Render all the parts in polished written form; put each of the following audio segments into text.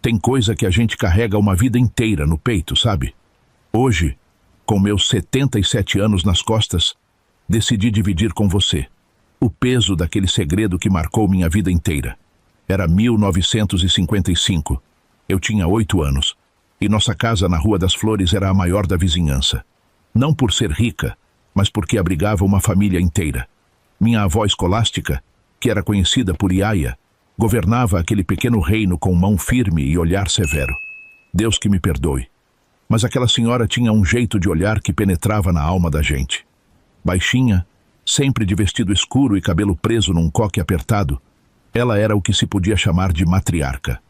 Tem coisa que a gente carrega uma vida inteira no peito, sabe? Hoje, com meus 77 anos nas costas, decidi dividir com você o peso daquele segredo que marcou minha vida inteira. Era 1955. Eu tinha 8 anos. E nossa casa na Rua das Flores era a maior da vizinhança. Não por ser rica, mas porque abrigava uma família inteira. Minha avó escolástica, que era conhecida por Iaia, governava aquele pequeno reino com mão firme e olhar severo. Deus que me perdoe. Mas aquela senhora tinha um jeito de olhar que penetrava na alma da gente. Baixinha, sempre de vestido escuro e cabelo preso num coque apertado, ela era o que se podia chamar de matriarca.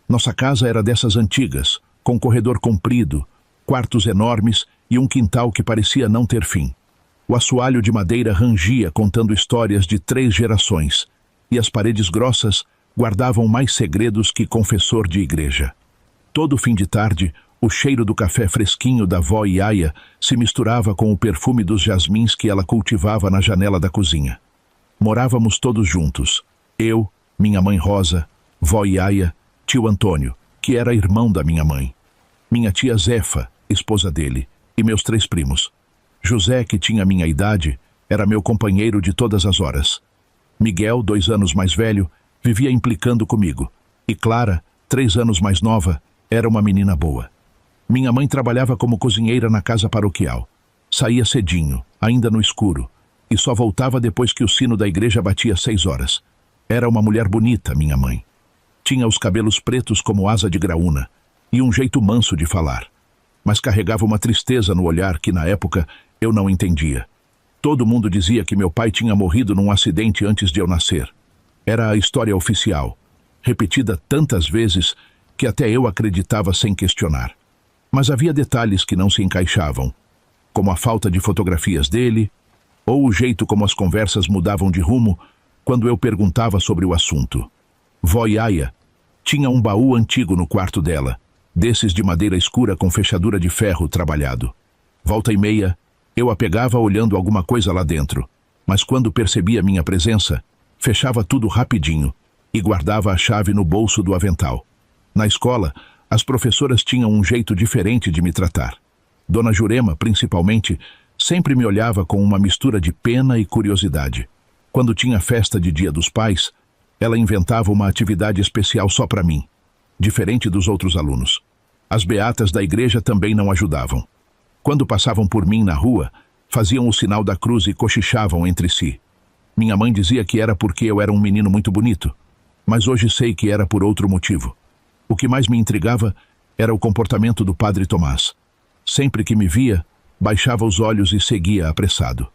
Nossa casa era dessas antigas, com corredor comprido, quartos enormes e um quintal que parecia não ter fim. O assoalho de madeira rangia contando histórias de 3 gerações, e as paredes grossas guardavam mais segredos que confessor de igreja. Todo fim de tarde, o cheiro do café fresquinho da vó Iaia se misturava com o perfume dos jasmins que ela cultivava na janela da cozinha. Morávamos todos juntos. Eu, minha mãe Rosa, vó Iaia, tio Antônio, que era irmão da minha mãe, minha tia Zefa, esposa dele, e meus 3 primos. José, que tinha minha idade, era meu companheiro de todas as horas. Miguel, 2 anos mais velho, vivia implicando comigo. E Clara, 3 anos mais nova, era uma menina boa. Minha mãe trabalhava como cozinheira na casa paroquial. Saía cedinho, ainda no escuro, e só voltava depois que o sino da igreja batia 6 horas. Era uma mulher bonita, minha mãe. Tinha os cabelos pretos como asa de graúna, e um jeito manso de falar. Mas carregava uma tristeza no olhar que, na época, eu não entendia. Todo mundo dizia que meu pai tinha morrido num acidente antes de eu nascer. Era a história oficial, repetida tantas vezes que até eu acreditava sem questionar. Mas havia detalhes que não se encaixavam, como a falta de fotografias dele, ou o jeito como as conversas mudavam de rumo quando eu perguntava sobre o assunto. Vó Iaia tinha um baú antigo no quarto dela, desses de madeira escura com fechadura de ferro trabalhado. Volta e meia, eu a pegava olhando alguma coisa lá dentro, mas quando percebia minha presença, fechava tudo rapidinho e guardava a chave no bolso do avental. Na escola, as professoras tinham um jeito diferente de me tratar. Dona Jurema, principalmente, sempre me olhava com uma mistura de pena e curiosidade. Quando tinha festa de Dia dos Pais, ela inventava uma atividade especial só para mim, diferente dos outros alunos. As beatas da igreja também não ajudavam. Quando passavam por mim na rua, faziam o sinal da cruz e cochichavam entre si. Minha mãe dizia que era porque eu era um menino muito bonito, mas hoje sei que era por outro motivo. O que mais me intrigava era o comportamento do padre Tomás. Sempre que me via, baixava os olhos e seguia apressado.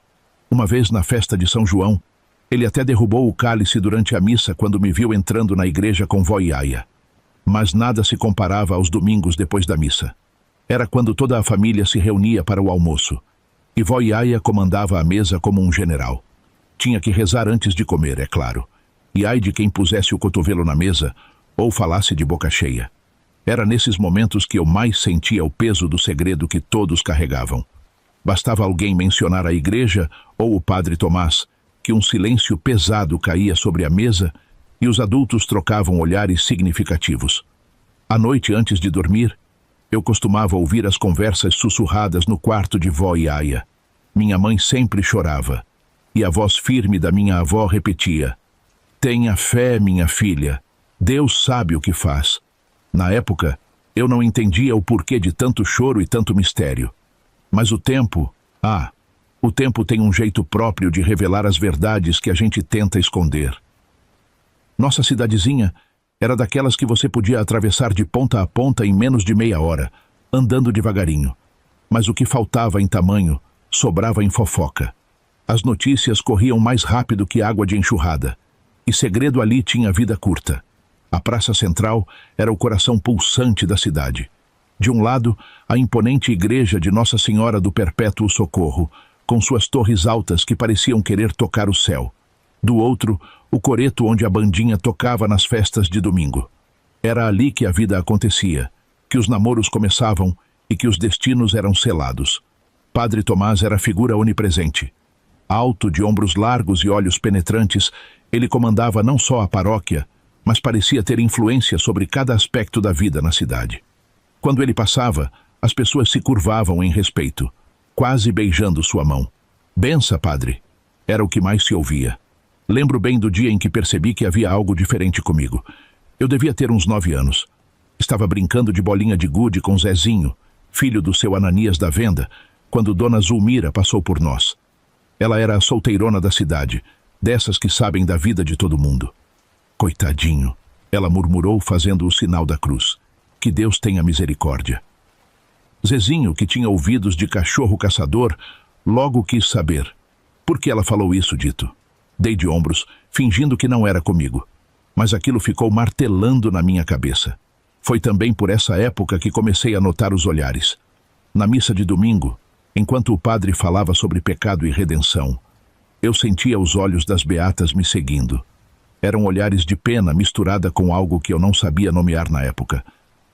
Uma vez na festa de São João, ele até derrubou o cálice durante a missa quando me viu entrando na igreja com vó Iaia. Mas nada se comparava aos domingos depois da missa. Era quando toda a família se reunia para o almoço, e vó Iaia comandava a mesa como um general. Tinha que rezar antes de comer, é claro, e ai de quem pusesse o cotovelo na mesa ou falasse de boca cheia. Era nesses momentos que eu mais sentia o peso do segredo que todos carregavam. Bastava alguém mencionar a igreja ou o padre Tomás, que um silêncio pesado caía sobre a mesa e os adultos trocavam olhares significativos. À noite, antes de dormir, eu costumava ouvir as conversas sussurradas no quarto de vó Iaia. Minha mãe sempre chorava, e a voz firme da minha avó repetia: "Tenha fé, minha filha. Deus sabe o que faz." Na época, eu não entendia o porquê de tanto choro e tanto mistério. Mas o tempo tem um jeito próprio de revelar as verdades que a gente tenta esconder. Nossa cidadezinha era daquelas que você podia atravessar de ponta a ponta em menos de meia hora, andando devagarinho. Mas o que faltava em tamanho, sobrava em fofoca. As notícias corriam mais rápido que água de enxurrada, e segredo ali tinha vida curta. A Praça Central era o coração pulsante da cidade. De um lado, a imponente igreja de Nossa Senhora do Perpétuo Socorro, com suas torres altas que pareciam querer tocar o céu. Do outro, o coreto onde a bandinha tocava nas festas de domingo. Era ali que a vida acontecia, que os namoros começavam e que os destinos eram selados. Padre Tomás era figura onipresente. Alto, de ombros largos e olhos penetrantes, ele comandava não só a paróquia, mas parecia ter influência sobre cada aspecto da vida na cidade. Quando ele passava, as pessoas se curvavam em respeito, quase beijando sua mão. "Bença, padre", era o que mais se ouvia. Lembro bem do dia em que percebi que havia algo diferente comigo. Eu devia ter uns 9 anos. Estava brincando de bolinha de gude com Zezinho, filho do seu Ananias da venda, quando Dona Zulmira passou por nós. Ela era a solteirona da cidade, dessas que sabem da vida de todo mundo. "Coitadinho", ela murmurou fazendo o sinal da cruz. "Que Deus tenha misericórdia." Zezinho, que tinha ouvidos de cachorro caçador, logo quis saber. Por que ela falou isso, Dito? Dei de ombros, fingindo que não era comigo. Mas aquilo ficou martelando na minha cabeça. Foi também por essa época que comecei a notar os olhares. Na missa de domingo, enquanto o padre falava sobre pecado e redenção, eu sentia os olhos das beatas me seguindo. Eram olhares de pena misturada com algo que eu não sabia nomear na época,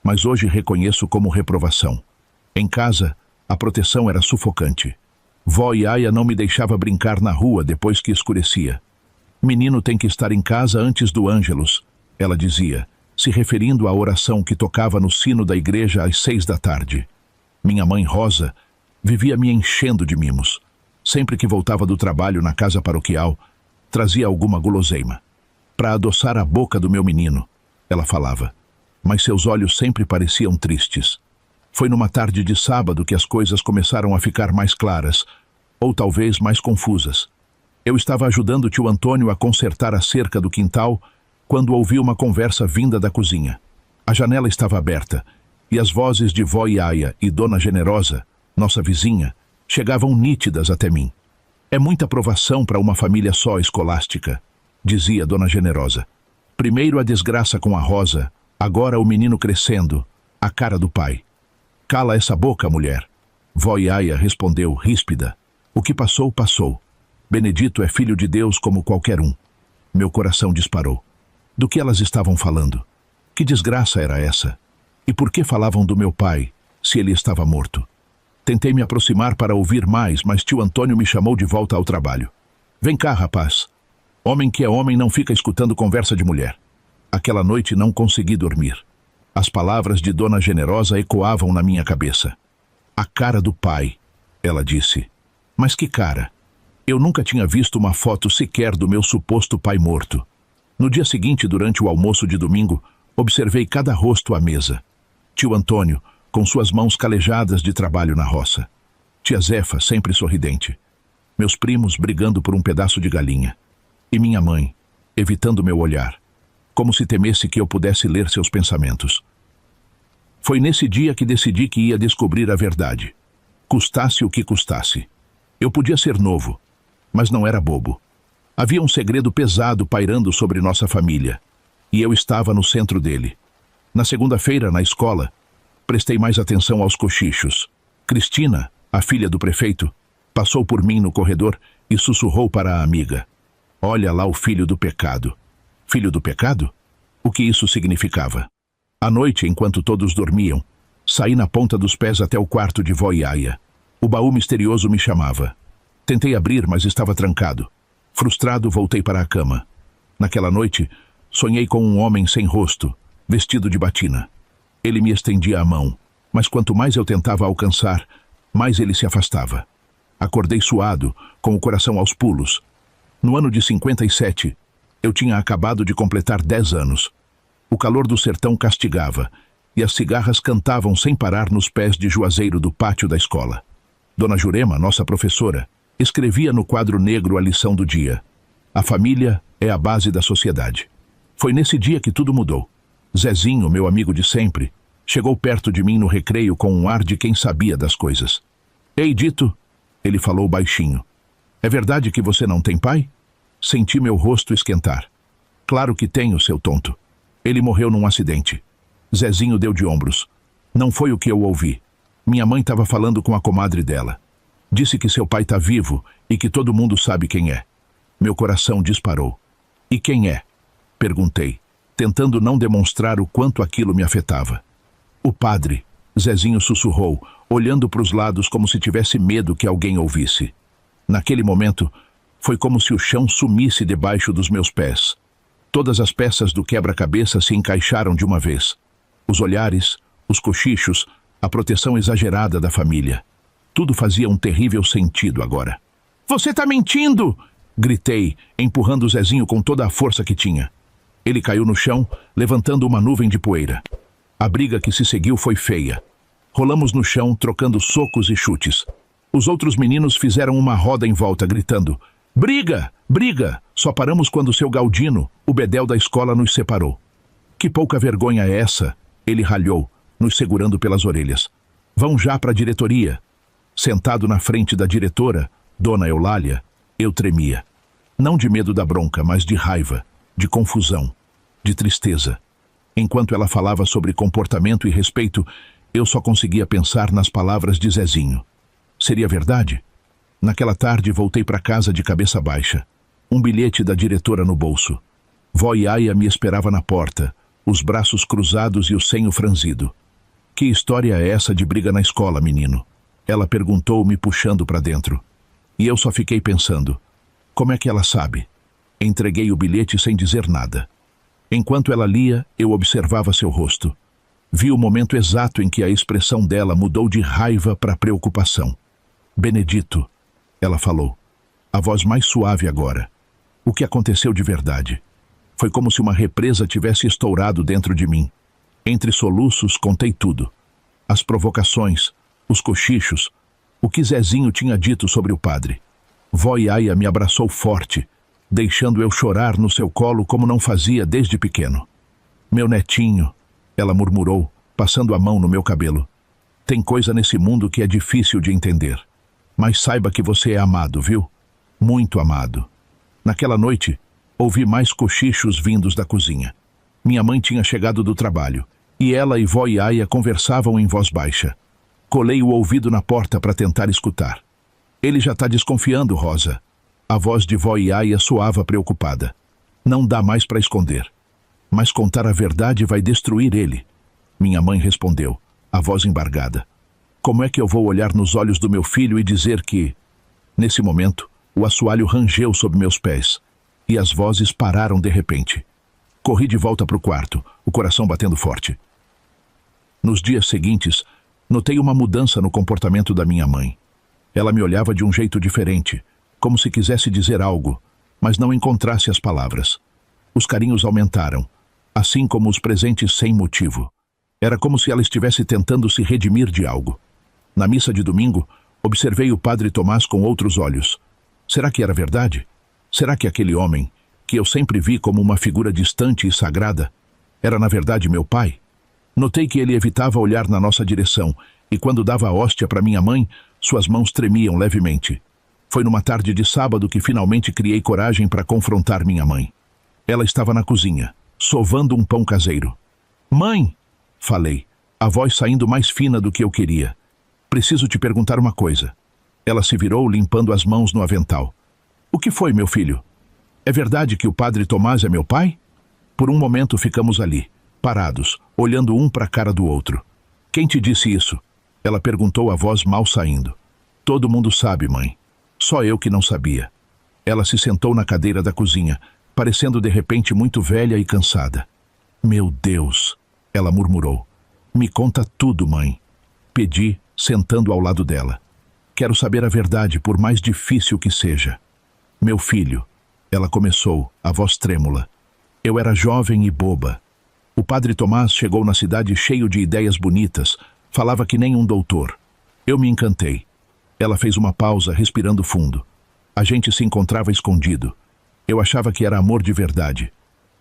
mas hoje reconheço como reprovação. Em casa, a proteção era sufocante. Vó e aia não me deixava brincar na rua depois que escurecia. "Menino tem que estar em casa antes do Ângelus", ela dizia, se referindo à oração que tocava no sino da igreja às 6 da tarde. Minha mãe Rosa vivia me enchendo de mimos. Sempre que voltava do trabalho na casa paroquial, trazia alguma guloseima. "Para adoçar a boca do meu menino", ela falava, mas seus olhos sempre pareciam tristes. Foi numa tarde de sábado que as coisas começaram a ficar mais claras, ou talvez mais confusas. Eu estava ajudando o tio Antônio a consertar a cerca do quintal, quando ouvi uma conversa vinda da cozinha. A janela estava aberta, e as vozes de vó e aia e Dona Generosa, nossa vizinha, chegavam nítidas até mim. "É muita provação para uma família só escolástica", dizia Dona Generosa. "Primeiro a desgraça com a Rosa, agora o menino crescendo, a cara do pai." "Cala essa boca, mulher", vó e aia respondeu, ríspida. "O que passou, passou. Benedito é filho de Deus como qualquer um." Meu coração disparou. Do que elas estavam falando? Que desgraça era essa? E por que falavam do meu pai, se ele estava morto? Tentei me aproximar para ouvir mais, mas tio Antônio me chamou de volta ao trabalho. "Vem cá, rapaz. Homem que é homem não fica escutando conversa de mulher." Aquela noite não consegui dormir. As palavras de Dona Generosa ecoavam na minha cabeça. "A cara do pai", ela disse. Mas que cara? Eu nunca tinha visto uma foto sequer do meu suposto pai morto. No dia seguinte, durante o almoço de domingo, observei cada rosto à mesa. Tio Antônio, com suas mãos calejadas de trabalho na roça. Tia Zefa, sempre sorridente. Meus primos brigando por um pedaço de galinha. E minha mãe, evitando meu olhar, como se temesse que eu pudesse ler seus pensamentos. Foi nesse dia que decidi que ia descobrir a verdade. Custasse o que custasse. Eu podia ser novo, mas não era bobo. Havia um segredo pesado pairando sobre nossa família, e eu estava no centro dele. Na segunda-feira, na escola, prestei mais atenção aos cochichos. Cristina, a filha do prefeito, passou por mim no corredor e sussurrou para a amiga: "Olha lá o filho do pecado." Filho do pecado? O que isso significava? À noite, enquanto todos dormiam, saí na ponta dos pés até o quarto de vó e aia. O baú misterioso me chamava. Tentei abrir, mas estava trancado. Frustrado, voltei para a cama. Naquela noite, sonhei com um homem sem rosto, vestido de batina. Ele me estendia a mão, mas quanto mais eu tentava alcançar, mais ele se afastava. Acordei suado, com o coração aos pulos. No ano de 57, eu tinha acabado de completar 10 anos. O calor do sertão castigava, e as cigarras cantavam sem parar nos pés de Juazeiro do pátio da escola. Dona Jurema, nossa professora, escrevia no quadro negro a lição do dia: "A família é a base da sociedade." Foi nesse dia que tudo mudou. Zezinho, meu amigo de sempre, chegou perto de mim no recreio com um ar de quem sabia das coisas. "Ei, Dito", ele falou baixinho. "É verdade que você não tem pai?" Senti meu rosto esquentar. "Claro que tenho, seu tonto. Ele morreu num acidente." Zezinho deu de ombros. "Não foi o que eu ouvi. Minha mãe estava falando com a comadre dela. Disse que seu pai está vivo e que todo mundo sabe quem é." Meu coração disparou. "E quem é?" perguntei, tentando não demonstrar o quanto aquilo me afetava. "O padre", Zezinho sussurrou, olhando para os lados como se tivesse medo que alguém ouvisse. Naquele momento, foi como se o chão sumisse debaixo dos meus pés. Todas as peças do quebra-cabeça se encaixaram de uma vez. Os olhares, os cochichos, a proteção exagerada da família. Tudo fazia um terrível sentido agora. "Você tá mentindo!" gritei, empurrando o Zezinho com toda a força que tinha. Ele caiu no chão, levantando uma nuvem de poeira. A briga que se seguiu foi feia. Rolamos no chão, trocando socos e chutes. Os outros meninos fizeram uma roda em volta, gritando: "Briga! Briga!" Só paramos quando seu Galdino, o bedel da escola, nos separou. "Que pouca vergonha é essa?" Ele ralhou, nos segurando pelas orelhas. "Vão já para a diretoria." Sentado na frente da diretora, Dona Eulália, eu tremia. Não de medo da bronca, mas de raiva, de confusão, de tristeza. Enquanto ela falava sobre comportamento e respeito, eu só conseguia pensar nas palavras de Zezinho. Seria verdade? Naquela tarde voltei para casa de cabeça baixa. Um bilhete da diretora no bolso. Vó Iaia me esperava na porta, os braços cruzados e o senho franzido. "Que história é essa de briga na escola, menino?" Ela perguntou, me puxando para dentro. E eu só fiquei pensando: como é que ela sabe? Entreguei o bilhete sem dizer nada. Enquanto ela lia, eu observava seu rosto. Vi o momento exato em que a expressão dela mudou de raiva para preocupação. "Benedito", ela falou, a voz mais suave agora. "O que aconteceu de verdade?" Foi como se uma represa tivesse estourado dentro de mim. Entre soluços, contei tudo. As provocações, os cochichos, o que Zezinho tinha dito sobre o padre. Vó Iaia me abraçou forte, deixando eu chorar no seu colo como não fazia desde pequeno. "Meu netinho", ela murmurou, passando a mão no meu cabelo. "Tem coisa nesse mundo que é difícil de entender. Mas saiba que você é amado, viu? Muito amado." Naquela noite, ouvi mais cochichos vindos da cozinha. Minha mãe tinha chegado do trabalho, e ela e vó Iaia conversavam em voz baixa. Colei o ouvido na porta para tentar escutar. "Ele já está desconfiando, Rosa." A voz de vó Iaia soava preocupada. "Não dá mais para esconder. Mas contar a verdade vai destruir ele." Minha mãe respondeu, a voz embargada. "Como é que eu vou olhar nos olhos do meu filho e dizer que..." Nesse momento, o assoalho rangeu sob meus pés, e as vozes pararam de repente. Corri de volta para o quarto, o coração batendo forte. Nos dias seguintes, notei uma mudança no comportamento da minha mãe. Ela me olhava de um jeito diferente, como se quisesse dizer algo, mas não encontrasse as palavras. Os carinhos aumentaram, assim como os presentes sem motivo. Era como se ela estivesse tentando se redimir de algo. Na missa de domingo, observei o padre Tomás com outros olhos. Será que era verdade? Será que aquele homem, que eu sempre vi como uma figura distante e sagrada, era na verdade meu pai? Notei que ele evitava olhar na nossa direção, e quando dava a hóstia para minha mãe, suas mãos tremiam levemente. Foi numa tarde de sábado que finalmente criei coragem para confrontar minha mãe. Ela estava na cozinha, sovando um pão caseiro. "Mãe!" falei, a voz saindo mais fina do que eu queria. "Preciso te perguntar uma coisa." Ela se virou, limpando as mãos no avental. "O que foi, meu filho? É verdade que o padre Tomás é meu pai?" Por um momento ficamos ali, parados, olhando um para a cara do outro. "Quem te disse isso?" Ela perguntou, a voz mal saindo. "Todo mundo sabe, mãe. Só eu que não sabia." Ela se sentou na cadeira da cozinha, parecendo de repente muito velha e cansada. "Meu Deus!" ela murmurou. "Me conta tudo, mãe." Pedi, sentando ao lado dela. "Quero saber a verdade, por mais difícil que seja." "Meu filho," ela começou, a voz trêmula. "Eu era jovem e boba. O padre Tomás chegou na cidade cheio de ideias bonitas, falava que nem um doutor. Eu me encantei." Ela fez uma pausa, respirando fundo. A gente se encontrava escondido. Eu achava que era amor de verdade.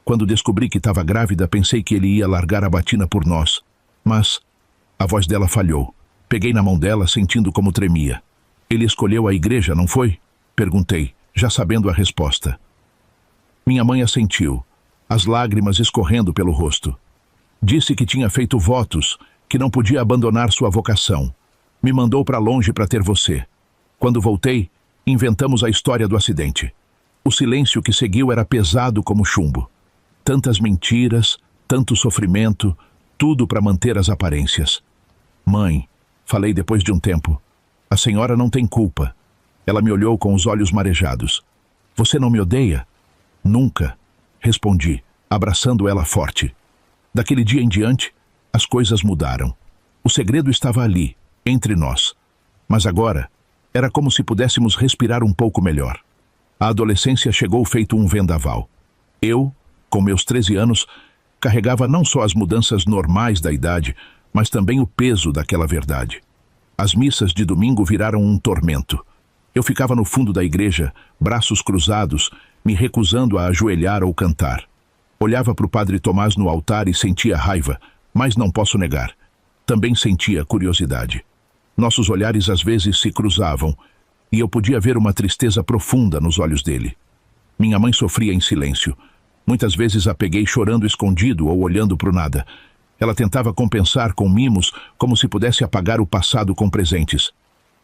Quando descobri que estava grávida, pensei que ele ia largar a batina por nós. Mas a voz dela falhou. Peguei na mão dela, sentindo como tremia. "Ele escolheu a igreja, não foi?" perguntei, já sabendo a resposta. Minha mãe assentiu, as lágrimas escorrendo pelo rosto. Disse que tinha feito votos, que não podia abandonar sua vocação. Me mandou para longe para ter você. Quando voltei, inventamos a história do acidente. O silêncio que seguiu era pesado como chumbo. Tantas mentiras, tanto sofrimento, tudo para manter as aparências. "Mãe", falei depois de um tempo, "a senhora não tem culpa." Ela me olhou com os olhos marejados. "Você não me odeia?" "Nunca." respondi, abraçando ela forte. Daquele dia em diante, as coisas mudaram. O segredo estava ali, entre nós. Mas agora, era como se pudéssemos respirar um pouco melhor. A adolescência chegou feito um vendaval. Eu, com meus 13 anos, carregava não só as mudanças normais da idade, mas também o peso daquela verdade. As missas de domingo viraram um tormento. Eu ficava no fundo da igreja, braços cruzados, me recusando a ajoelhar ou cantar. Olhava para o padre Tomás no altar e sentia raiva, mas não posso negar. Também sentia curiosidade. Nossos olhares às vezes se cruzavam, e eu podia ver uma tristeza profunda nos olhos dele. Minha mãe sofria em silêncio. Muitas vezes a peguei chorando escondido ou olhando para o nada. Ela tentava compensar com mimos, como se pudesse apagar o passado com presentes.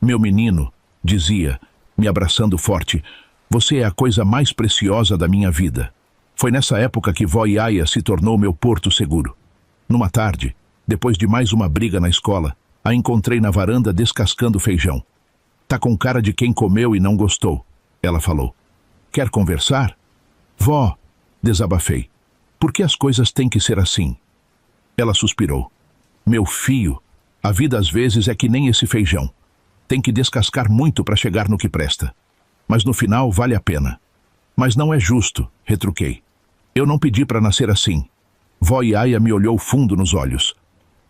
Meu menino, dizia, me abraçando forte, você é a coisa mais preciosa da minha vida. Foi nessa época que vó Iaia se tornou meu porto seguro. Numa tarde, depois de mais uma briga na escola, a encontrei na varanda descascando feijão. Tá com cara de quem comeu e não gostou, ela falou. Quer conversar? Vó, desabafei. Por que as coisas têm que ser assim? Ela suspirou. Meu filho, a vida às vezes é que nem esse feijão. Tem que descascar muito para chegar no que presta. Mas no final vale a pena. Mas não é justo, retruquei. Eu não pedi para nascer assim. Vó Iaia me olhou fundo nos olhos.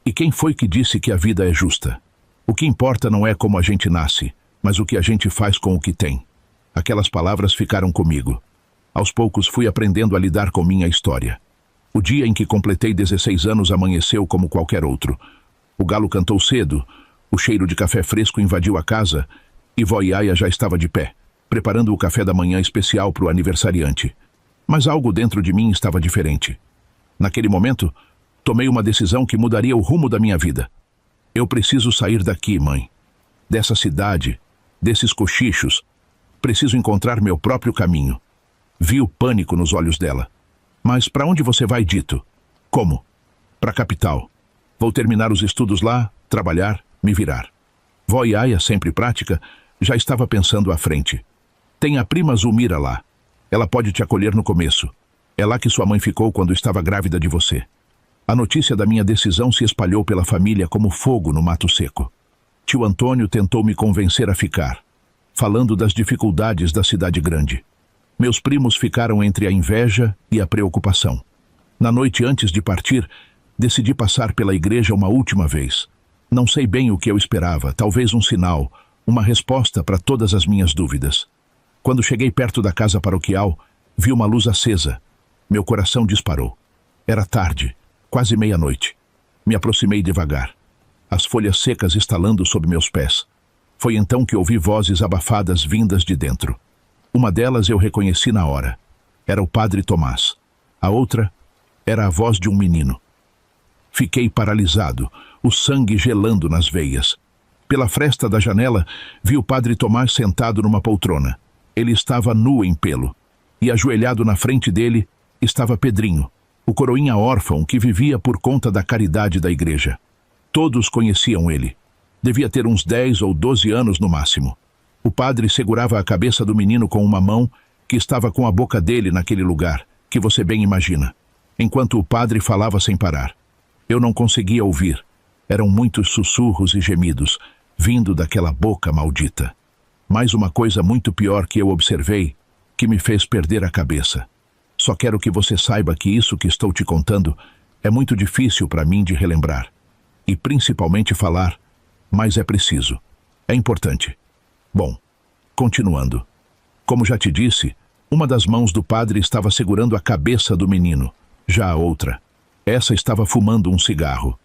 E quem foi que disse que a vida é justa? O que importa não é como a gente nasce, mas o que a gente faz com o que tem. Aquelas palavras ficaram comigo. Aos poucos fui aprendendo a lidar com minha história. O dia em que completei 16 anos amanheceu como qualquer outro. O galo cantou cedo, o cheiro de café fresco invadiu a casa e vó Iaia já estava de pé, preparando o café da manhã especial para o aniversariante. Mas algo dentro de mim estava diferente. Naquele momento, tomei uma decisão que mudaria o rumo da minha vida. Eu preciso sair daqui, mãe. Dessa cidade, desses cochichos. Preciso encontrar meu próprio caminho. Vi o pânico nos olhos dela. Mas para onde você vai, Dito? Como? Para a capital. Vou terminar os estudos lá, trabalhar, me virar. Vó Iaia, sempre prática, já estava pensando à frente. Tem a prima Zulmira lá. Ela pode te acolher no começo. É lá que sua mãe ficou quando estava grávida de você. A notícia da minha decisão se espalhou pela família como fogo no mato seco. Tio Antônio tentou me convencer a ficar, falando das dificuldades da cidade grande. Meus primos ficaram entre a inveja e a preocupação. Na noite antes de partir, decidi passar pela igreja uma última vez. Não sei bem o que eu esperava, talvez um sinal, uma resposta para todas as minhas dúvidas. Quando cheguei perto da casa paroquial, vi uma luz acesa. Meu coração disparou. Era tarde, quase meia-noite. Me aproximei devagar, as folhas secas estalando sob meus pés. Foi então que ouvi vozes abafadas vindas de dentro. Uma delas eu reconheci na hora. Era o padre Tomás. A outra era a voz de um menino. Fiquei paralisado, o sangue gelando nas veias. Pela fresta da janela, vi o padre Tomás sentado numa poltrona. Ele estava nu em pelo. E ajoelhado na frente dele estava Pedrinho, o coroinha órfão que vivia por conta da caridade da igreja. Todos conheciam ele. Devia ter uns 10 ou 12 anos no máximo. O padre segurava a cabeça do menino com uma mão que estava com a boca dele naquele lugar, que você bem imagina, enquanto o padre falava sem parar. Eu não conseguia ouvir. Eram muitos sussurros e gemidos, vindo daquela boca maldita. Mais uma coisa muito pior que eu observei, que me fez perder a cabeça. Só quero que você saiba que isso que estou te contando é muito difícil para mim de relembrar. E principalmente falar, mas é preciso. É importante. Bom, continuando. Como já te disse, uma das mãos do padre estava segurando a cabeça do menino. Já a outra, essa estava fumando um cigarro.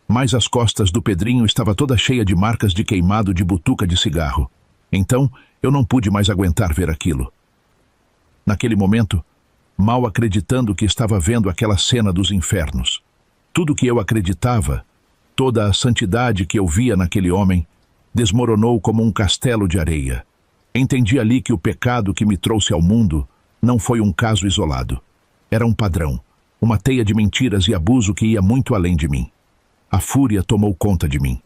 Mas as costas do Pedrinho estava toda cheia de marcas de queimado de butuca de cigarro. Então, eu não pude mais aguentar ver aquilo. Naquele momento, mal acreditando que estava vendo aquela cena dos infernos. Tudo que eu acreditava, toda a santidade que eu via naquele homem, desmoronou como um castelo de areia. Entendi ali que o pecado que me trouxe ao mundo não foi um caso isolado. Era um padrão, uma teia de mentiras e abuso que ia muito além de mim. A fúria tomou conta de mim.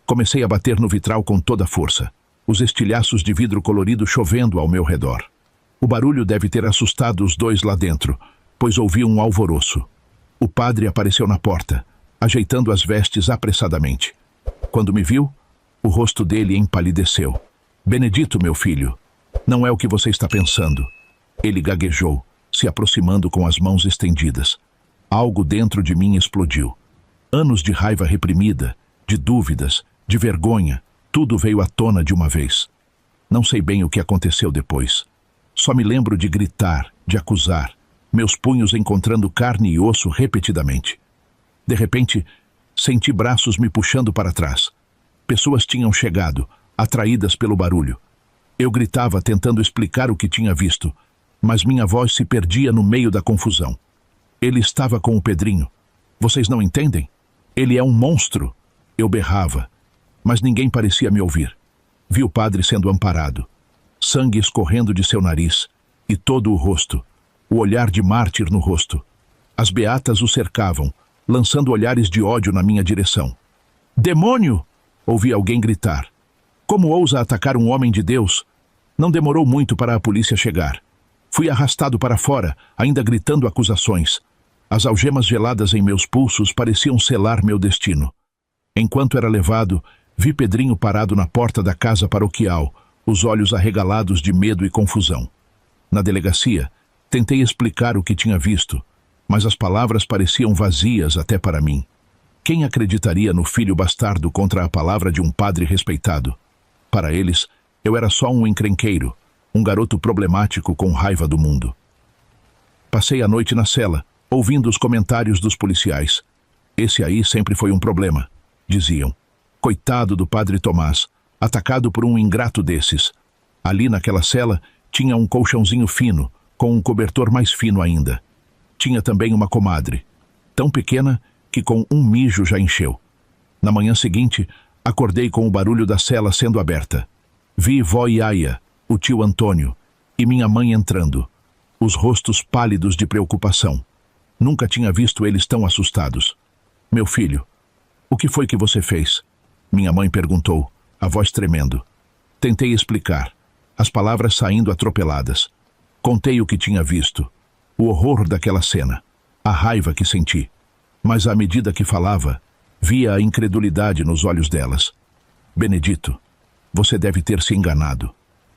Comecei a bater no vitral com toda a força, os estilhaços de vidro colorido chovendo ao meu redor. O barulho deve ter assustado os dois lá dentro, pois ouvi um alvoroço. O padre apareceu na porta, ajeitando as vestes apressadamente. Quando me viu, o rosto dele empalideceu. Benedito, meu filho, não é o que você está pensando. Ele gaguejou, se aproximando com as mãos estendidas. Algo dentro de mim explodiu. Anos de raiva reprimida, de dúvidas, de vergonha, tudo veio à tona de uma vez. Não sei bem o que aconteceu depois. Só me lembro de gritar, de acusar, meus punhos encontrando carne e osso repetidamente. De repente, senti braços me puxando para trás. Pessoas tinham chegado, atraídas pelo barulho. Eu gritava tentando explicar o que tinha visto, mas minha voz se perdia no meio da confusão. Ele estava com o Pedrinho. Vocês não entendem? Ele é um monstro. Eu berrava, mas ninguém parecia me ouvir. Vi o padre sendo amparado, sangue escorrendo de seu nariz e todo o rosto, o olhar de mártir no rosto. As beatas o cercavam, lançando olhares de ódio na minha direção. Demônio! Ouvi alguém gritar. Como ousa atacar um homem de Deus? Não demorou muito para a polícia chegar. Fui arrastado para fora, ainda gritando acusações. As algemas geladas em meus pulsos pareciam selar meu destino. Enquanto era levado, vi Pedrinho parado na porta da casa paroquial, os olhos arregalados de medo e confusão. Na delegacia, tentei explicar o que tinha visto, mas as palavras pareciam vazias até para mim. Quem acreditaria no filho bastardo contra a palavra de um padre respeitado? Para eles, eu era só um encrenqueiro, um garoto problemático com raiva do mundo. Passei a noite na cela, ouvindo os comentários dos policiais. Esse aí sempre foi um problema, diziam. Coitado do padre Tomás, atacado por um ingrato desses. Ali naquela cela tinha um colchãozinho fino, com um cobertor mais fino ainda. Tinha também uma comadre, tão pequena que com um mijo já encheu. Na manhã seguinte, acordei com o barulho da cela sendo aberta. Vi vó Iaia, o tio Antônio, e minha mãe entrando, os rostos pálidos de preocupação. Nunca tinha visto eles tão assustados. Meu filho, o que foi que você fez? Minha mãe perguntou, a voz tremendo. Tentei explicar, as palavras saindo atropeladas. Contei o que tinha visto, o horror daquela cena, a raiva que senti. Mas à medida que falava, via a incredulidade nos olhos delas. Benedito, você deve ter se enganado.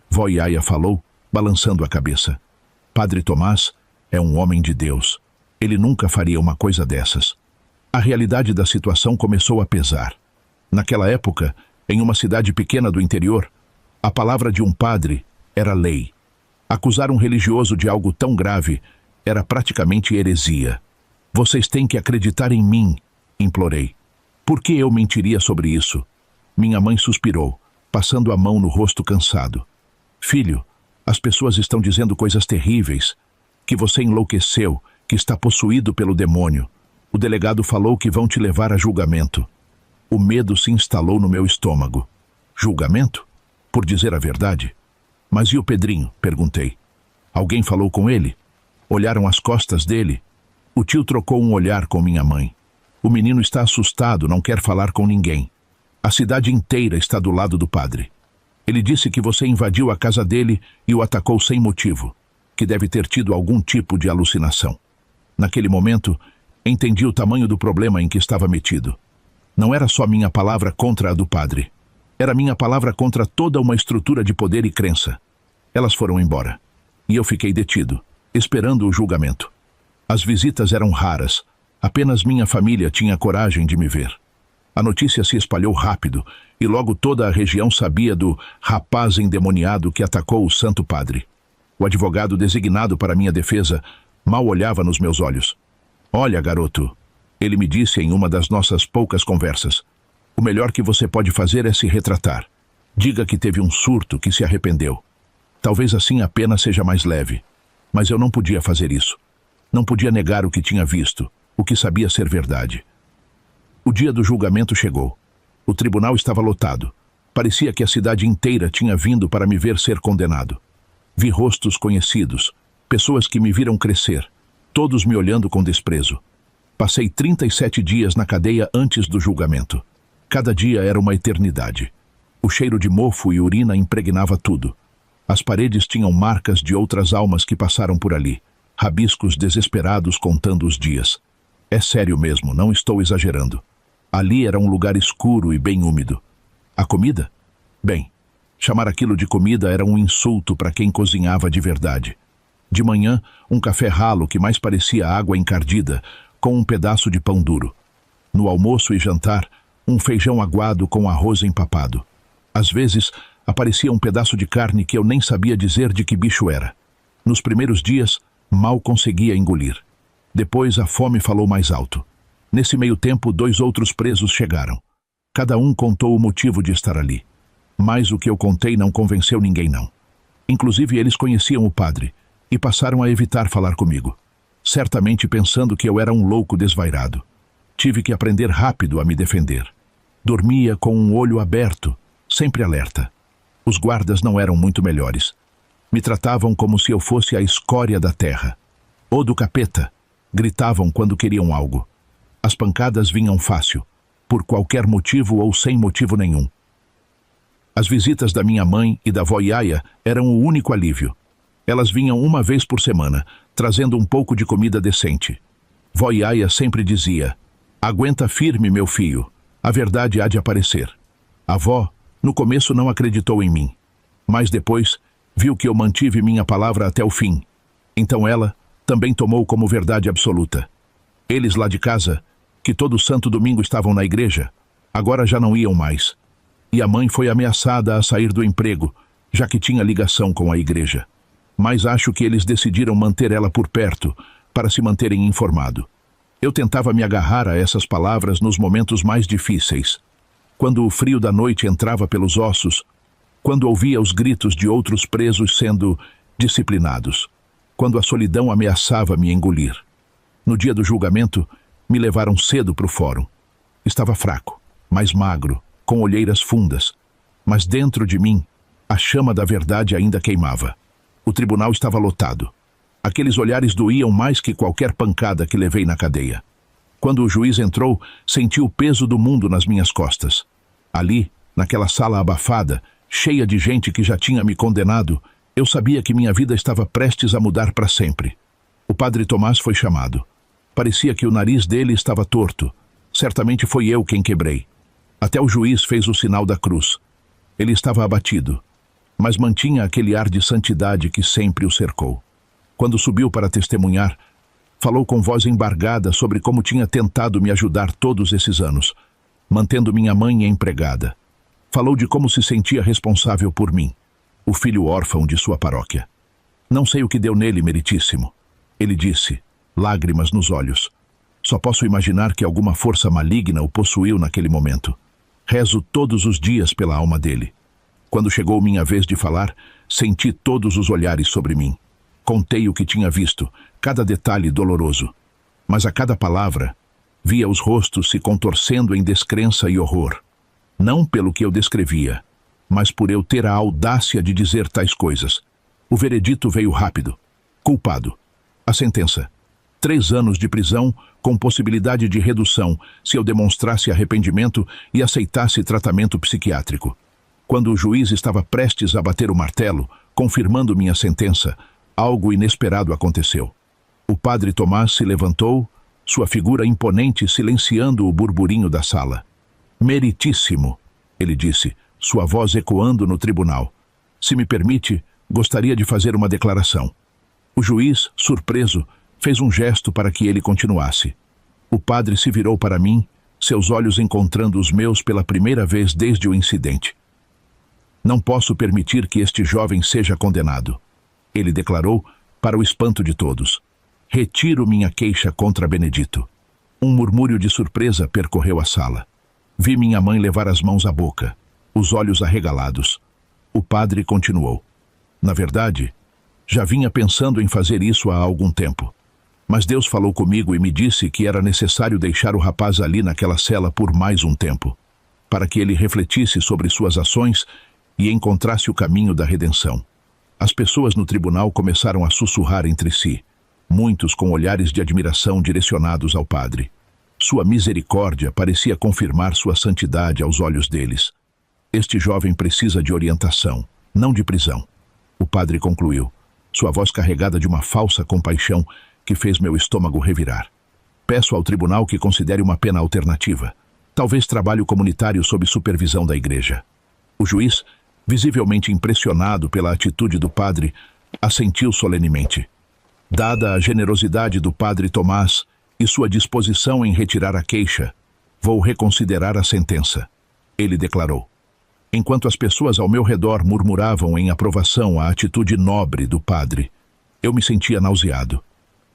Vó Iaia falou, balançando a cabeça. Padre Tomás é um homem de Deus. Ele nunca faria uma coisa dessas. A realidade da situação começou a pesar. Naquela época, em uma cidade pequena do interior, a palavra de um padre era lei. Acusar um religioso de algo tão grave era praticamente heresia. Vocês têm que acreditar em mim, implorei. Por que eu mentiria sobre isso? Minha mãe suspirou, passando a mão no rosto cansado. Filho, as pessoas estão dizendo coisas terríveis, que você enlouqueceu, que está possuído pelo demônio. O delegado falou que vão te levar a julgamento. O medo se instalou no meu estômago. Julgamento? Por dizer a verdade. Mas e o Pedrinho? Perguntei. Alguém falou com ele? Olharam as costas dele? O tio trocou um olhar com minha mãe. O menino está assustado, não quer falar com ninguém. A cidade inteira está do lado do padre. Ele disse que você invadiu a casa dele e o atacou sem motivo, que deve ter tido algum tipo de alucinação. Naquele momento, entendi o tamanho do problema em que estava metido. Não era só minha palavra contra a do padre. Era minha palavra contra toda uma estrutura de poder e crença. Elas foram embora. E eu fiquei detido, esperando o julgamento. As visitas eram raras. Apenas minha família tinha coragem de me ver. A notícia se espalhou rápido, e logo toda a região sabia do rapaz endemoniado que atacou o Santo Padre. O advogado designado para minha defesa mal olhava nos meus olhos. Olha, garoto, ele me disse em uma das nossas poucas conversas, o melhor que você pode fazer é se retratar. Diga que teve um surto, que se arrependeu. Talvez assim a pena seja mais leve. Mas eu não podia fazer isso. Não podia negar o que tinha visto, o que sabia ser verdade. O dia do julgamento chegou. O tribunal estava lotado. Parecia que a cidade inteira tinha vindo para me ver ser condenado. Vi rostos conhecidos, pessoas que me viram crescer, todos me olhando com desprezo. Passei 37 dias na cadeia antes do julgamento. Cada dia era uma eternidade. O cheiro de mofo e urina impregnava tudo. As paredes tinham marcas de outras almas que passaram por ali. rabiscos desesperados contando os dias. É sério mesmo, não estou exagerando. Ali era um lugar escuro e bem úmido. A comida? Bem, chamar aquilo de comida era um insulto para quem cozinhava de verdade. De manhã, um café ralo que mais parecia água encardida, com um pedaço de pão duro. No almoço e jantar, um feijão aguado com arroz empapado. Às vezes, aparecia um pedaço de carne que eu nem sabia dizer de que bicho era. Nos primeiros dias, mal conseguia engolir. Depois, a fome falou mais alto. Nesse meio tempo, 2 outros presos chegaram. Cada um contou o motivo de estar ali. Mas o que eu contei não convenceu ninguém, não. Inclusive, eles conheciam o padre e passaram a evitar falar comigo, certamente pensando que eu era um louco desvairado. Tive que aprender rápido a me defender. Dormia com um olho aberto, sempre alerta. Os guardas não eram muito melhores. Me tratavam como se eu fosse a escória da terra. Ou do capeta, gritavam quando queriam algo. As pancadas vinham fácil, por qualquer motivo ou sem motivo nenhum. As visitas da minha mãe e da vó Yaya eram o único alívio. Elas vinham uma vez por semana, trazendo um pouco de comida decente. Vó Yaya sempre dizia: "Aguenta firme, meu filho, a verdade há de aparecer." A avó, no começo, não acreditou em mim, mas depois viu que eu mantive minha palavra até o fim. Então ela também tomou como verdade absoluta. Eles lá de casa, que todo santo domingo estavam na igreja, agora já não iam mais. E a mãe foi ameaçada a sair do emprego, já que tinha ligação com a igreja. Mas acho que eles decidiram manter ela por perto, para se manterem informado. Eu tentava me agarrar a essas palavras nos momentos mais difíceis. Quando o frio da noite entrava pelos ossos, quando ouvia os gritos de outros presos sendo disciplinados, quando a solidão ameaçava me engolir. No dia do julgamento, me levaram cedo para o fórum. Estava fraco, mais magro, com olheiras fundas, mas dentro de mim, a chama da verdade ainda queimava. O tribunal estava lotado. Aqueles olhares doíam mais que qualquer pancada que levei na cadeia. Quando o juiz entrou, senti o peso do mundo nas minhas costas. Ali, naquela sala abafada, cheia de gente que já tinha me condenado, eu sabia que minha vida estava prestes a mudar para sempre. O padre Tomás foi chamado. Parecia que o nariz dele estava torto. Certamente foi eu quem quebrei. Até o juiz fez o sinal da cruz. Ele estava abatido, mas mantinha aquele ar de santidade que sempre o cercou. Quando subiu para testemunhar, falou com voz embargada sobre como tinha tentado me ajudar todos esses anos, mantendo minha mãe empregada. Falou de como se sentia responsável por mim, o filho órfão de sua paróquia. Não sei o que deu nele, meritíssimo. Ele disse, lágrimas nos olhos. Só posso imaginar que alguma força maligna o possuiu naquele momento. Rezo todos os dias pela alma dele. Quando chegou minha vez de falar, senti todos os olhares sobre mim. Contei o que tinha visto, cada detalhe doloroso. Mas a cada palavra, via os rostos se contorcendo em descrença e horror. Não pelo que eu descrevia, mas por eu ter a audácia de dizer tais coisas. O veredito veio rápido. Culpado. A sentença: 3 anos de prisão, com possibilidade de redução, se eu demonstrasse arrependimento e aceitasse tratamento psiquiátrico. Quando o juiz estava prestes a bater o martelo, confirmando minha sentença, algo inesperado aconteceu. O padre Tomás se levantou, sua figura imponente silenciando o burburinho da sala. "Meritíssimo", ele disse, sua voz ecoando no tribunal. "Se me permite, gostaria de fazer uma declaração." O juiz, surpreso, fez um gesto para que ele continuasse. O padre se virou para mim, seus olhos encontrando os meus pela primeira vez desde o incidente. "Não posso permitir que este jovem seja condenado", ele declarou, para o espanto de todos. "Retiro minha queixa contra Benedito." Um murmúrio de surpresa percorreu a sala. Vi minha mãe levar as mãos à boca, os olhos arregalados. O padre continuou. "Na verdade, já vinha pensando em fazer isso há algum tempo. Mas Deus falou comigo e me disse que era necessário deixar o rapaz ali naquela cela por mais um tempo, para que ele refletisse sobre suas ações e encontrasse o caminho da redenção." As pessoas no tribunal começaram a sussurrar entre si, muitos com olhares de admiração direcionados ao padre. Sua misericórdia parecia confirmar sua santidade aos olhos deles. "Este jovem precisa de orientação, não de prisão." O padre concluiu. sua voz carregada de uma falsa compaixão que fez meu estômago revirar. Peço ao tribunal que considere uma pena alternativa. Talvez trabalho comunitário sob supervisão da igreja. O juiz, visivelmente impressionado pela atitude do padre, assentiu solenemente. Dada a generosidade do padre Tomás e sua disposição em retirar a queixa, vou reconsiderar a sentença, ele declarou. Enquanto as pessoas ao meu redor murmuravam em aprovação à atitude nobre do padre, eu me sentia nauseado.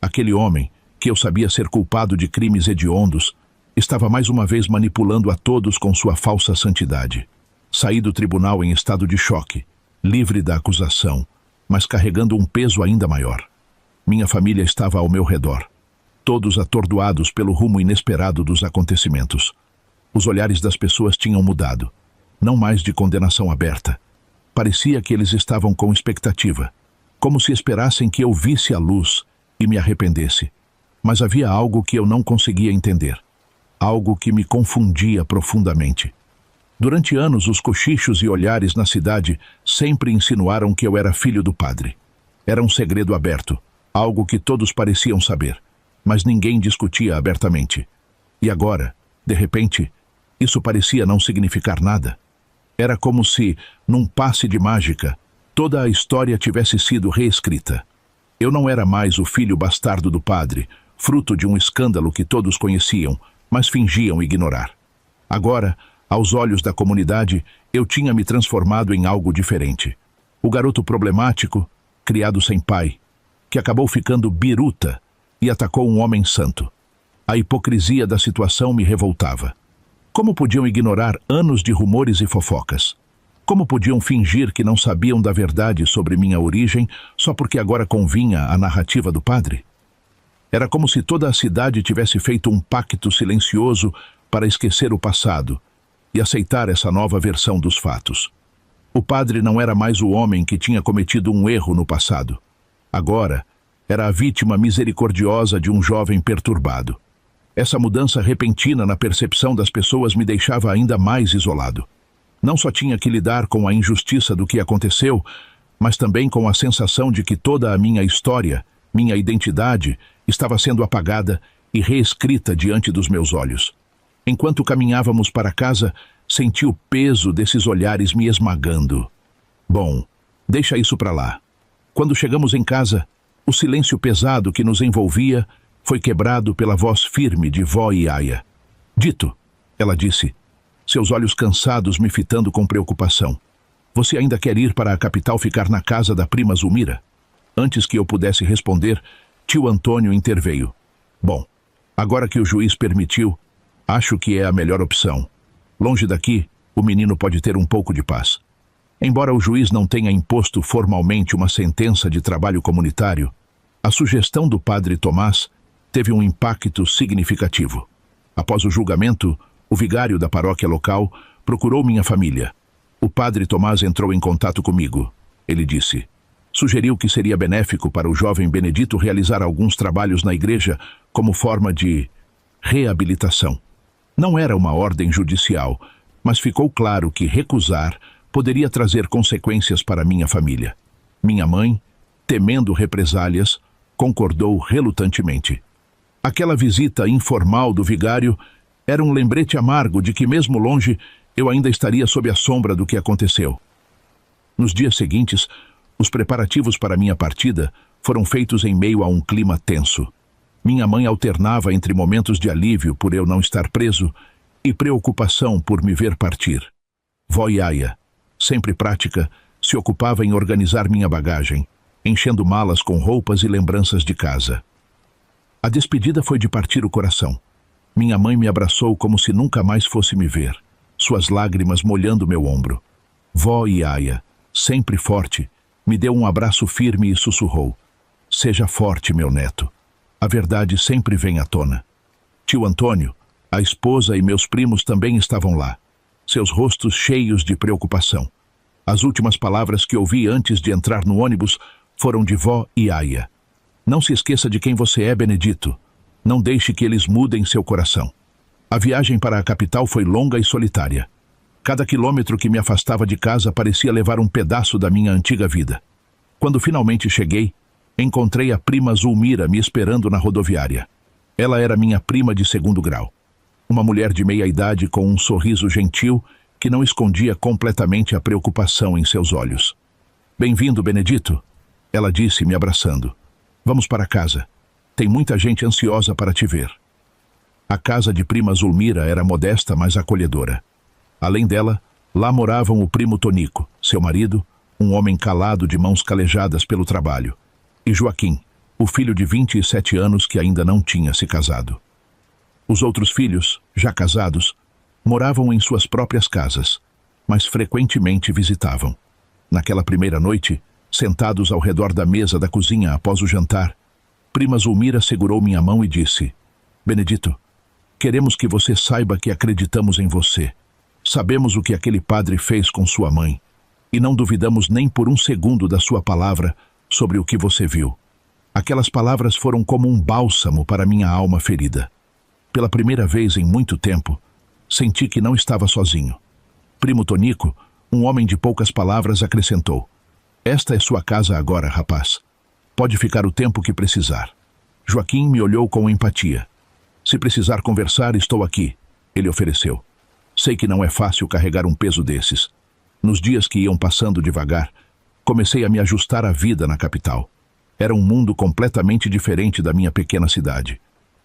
Aquele homem, que eu sabia ser culpado de crimes hediondos, estava mais uma vez manipulando a todos com sua falsa santidade. Saí do tribunal em estado de choque, livre da acusação, mas carregando um peso ainda maior. Minha família estava ao meu redor, todos atordoados pelo rumo inesperado dos acontecimentos. Os olhares das pessoas tinham mudado, não mais de condenação aberta. Parecia que eles estavam com expectativa, como se esperassem que eu visse a luz e me arrependesse. Mas havia algo que eu não conseguia entender, algo que me confundia profundamente. Durante anos, os cochichos e olhares na cidade sempre insinuaram que eu era filho do padre. Era um segredo aberto, algo que todos pareciam saber, mas ninguém discutia abertamente. E agora, de repente, isso parecia não significar nada. Era como se, num passe de mágica, toda a história tivesse sido reescrita. Eu não era mais o filho bastardo do padre, fruto de um escândalo que todos conheciam, mas fingiam ignorar. Agora, aos olhos da comunidade, eu tinha me transformado em algo diferente. O garoto problemático, criado sem pai, que acabou ficando biruta e atacou um homem santo. A hipocrisia da situação me revoltava. Como podiam ignorar anos de rumores e fofocas? Como podiam fingir que não sabiam da verdade sobre minha origem só porque agora convinha a narrativa do padre? Era como se toda a cidade tivesse feito um pacto silencioso para esquecer o passado e aceitar essa nova versão dos fatos. O padre não era mais o homem que tinha cometido um erro no passado. Agora, era a vítima misericordiosa de um jovem perturbado. Essa mudança repentina na percepção das pessoas me deixava ainda mais isolado. Não só tinha que lidar com a injustiça do que aconteceu, mas também com a sensação de que toda a minha história, minha identidade, estava sendo apagada e reescrita diante dos meus olhos. Enquanto caminhávamos para casa, senti o peso desses olhares me esmagando. Bom, deixa isso para lá. Quando chegamos em casa, o silêncio pesado que nos envolvia foi quebrado pela voz firme de vó Iaia. Dito, ela disse, seus olhos cansados me fitando com preocupação. Você ainda quer ir para a capital ficar na casa da prima Zulmira? Antes que eu pudesse responder, tio Antônio interveio. Bom, agora que o juiz permitiu, acho que é a melhor opção. Longe daqui, o menino pode ter um pouco de paz. Embora o juiz não tenha imposto formalmente uma sentença de trabalho comunitário, a sugestão do padre Tomás teve um impacto significativo. Após o julgamento, o vigário da paróquia local procurou minha família. O padre Tomás entrou em contato comigo. Ele disse, sugeriu que seria benéfico para o jovem Benedito realizar alguns trabalhos na igreja como forma de reabilitação. Não era uma ordem judicial, mas ficou claro que recusar poderia trazer consequências para minha família. Minha mãe, temendo represálias, concordou relutantemente. Aquela visita informal do vigário era um lembrete amargo de que, mesmo longe, eu ainda estaria sob a sombra do que aconteceu. Nos dias seguintes, os preparativos para minha partida foram feitos em meio a um clima tenso. Minha mãe alternava entre momentos de alívio por eu não estar preso e preocupação por me ver partir. Vó Iaia, sempre prática, se ocupava em organizar minha bagagem, enchendo malas com roupas e lembranças de casa. A despedida foi de partir o coração. Minha mãe me abraçou como se nunca mais fosse me ver, suas lágrimas molhando meu ombro. Vó Iaia, sempre forte, me deu um abraço firme e sussurrou, seja forte, meu neto. A verdade sempre vem à tona. Tio Antônio, a esposa e meus primos também estavam lá, seus rostos cheios de preocupação. As últimas palavras que ouvi antes de entrar no ônibus foram de vó Iaia. Não se esqueça de quem você é, Benedito. Não deixe que eles mudem seu coração. A viagem para a capital foi longa e solitária. Cada quilômetro que me afastava de casa parecia levar um pedaço da minha antiga vida. Quando finalmente cheguei, encontrei a prima Zulmira me esperando na rodoviária. Ela era minha prima de segundo grau. Uma mulher de meia-idade com um sorriso gentil que não escondia completamente a preocupação em seus olhos. "Bem-vindo, Benedito", ela disse, me abraçando. "Vamos para casa. Tem muita gente ansiosa para te ver." A casa de prima Zulmira era modesta, mas acolhedora. Além dela, lá moravam o primo Tonico, seu marido, um homem calado de mãos calejadas pelo trabalho, e Joaquim, o filho de 27 anos que ainda não tinha se casado. Os outros filhos, já casados, moravam em suas próprias casas, mas frequentemente visitavam. Naquela primeira noite, sentados ao redor da mesa da cozinha após o jantar, prima Zulmira segurou minha mão e disse: "Benedito, queremos que você saiba que acreditamos em você. Sabemos o que aquele padre fez com sua mãe, e não duvidamos nem por um segundo da sua palavra sobre o que você viu. Aquelas palavras foram como um bálsamo para minha alma ferida. Pela primeira vez em muito tempo, senti que não estava sozinho." Primo Tonico, um homem de poucas palavras, acrescentou: "Esta é sua casa agora, rapaz. Pode ficar o tempo que precisar." Joaquim me olhou com empatia. "Se precisar conversar, estou aqui", ele ofereceu. "Sei que não é fácil carregar um peso desses." Nos dias que iam passando devagar, comecei a me ajustar à vida na capital. Era um mundo completamente diferente da minha pequena cidade.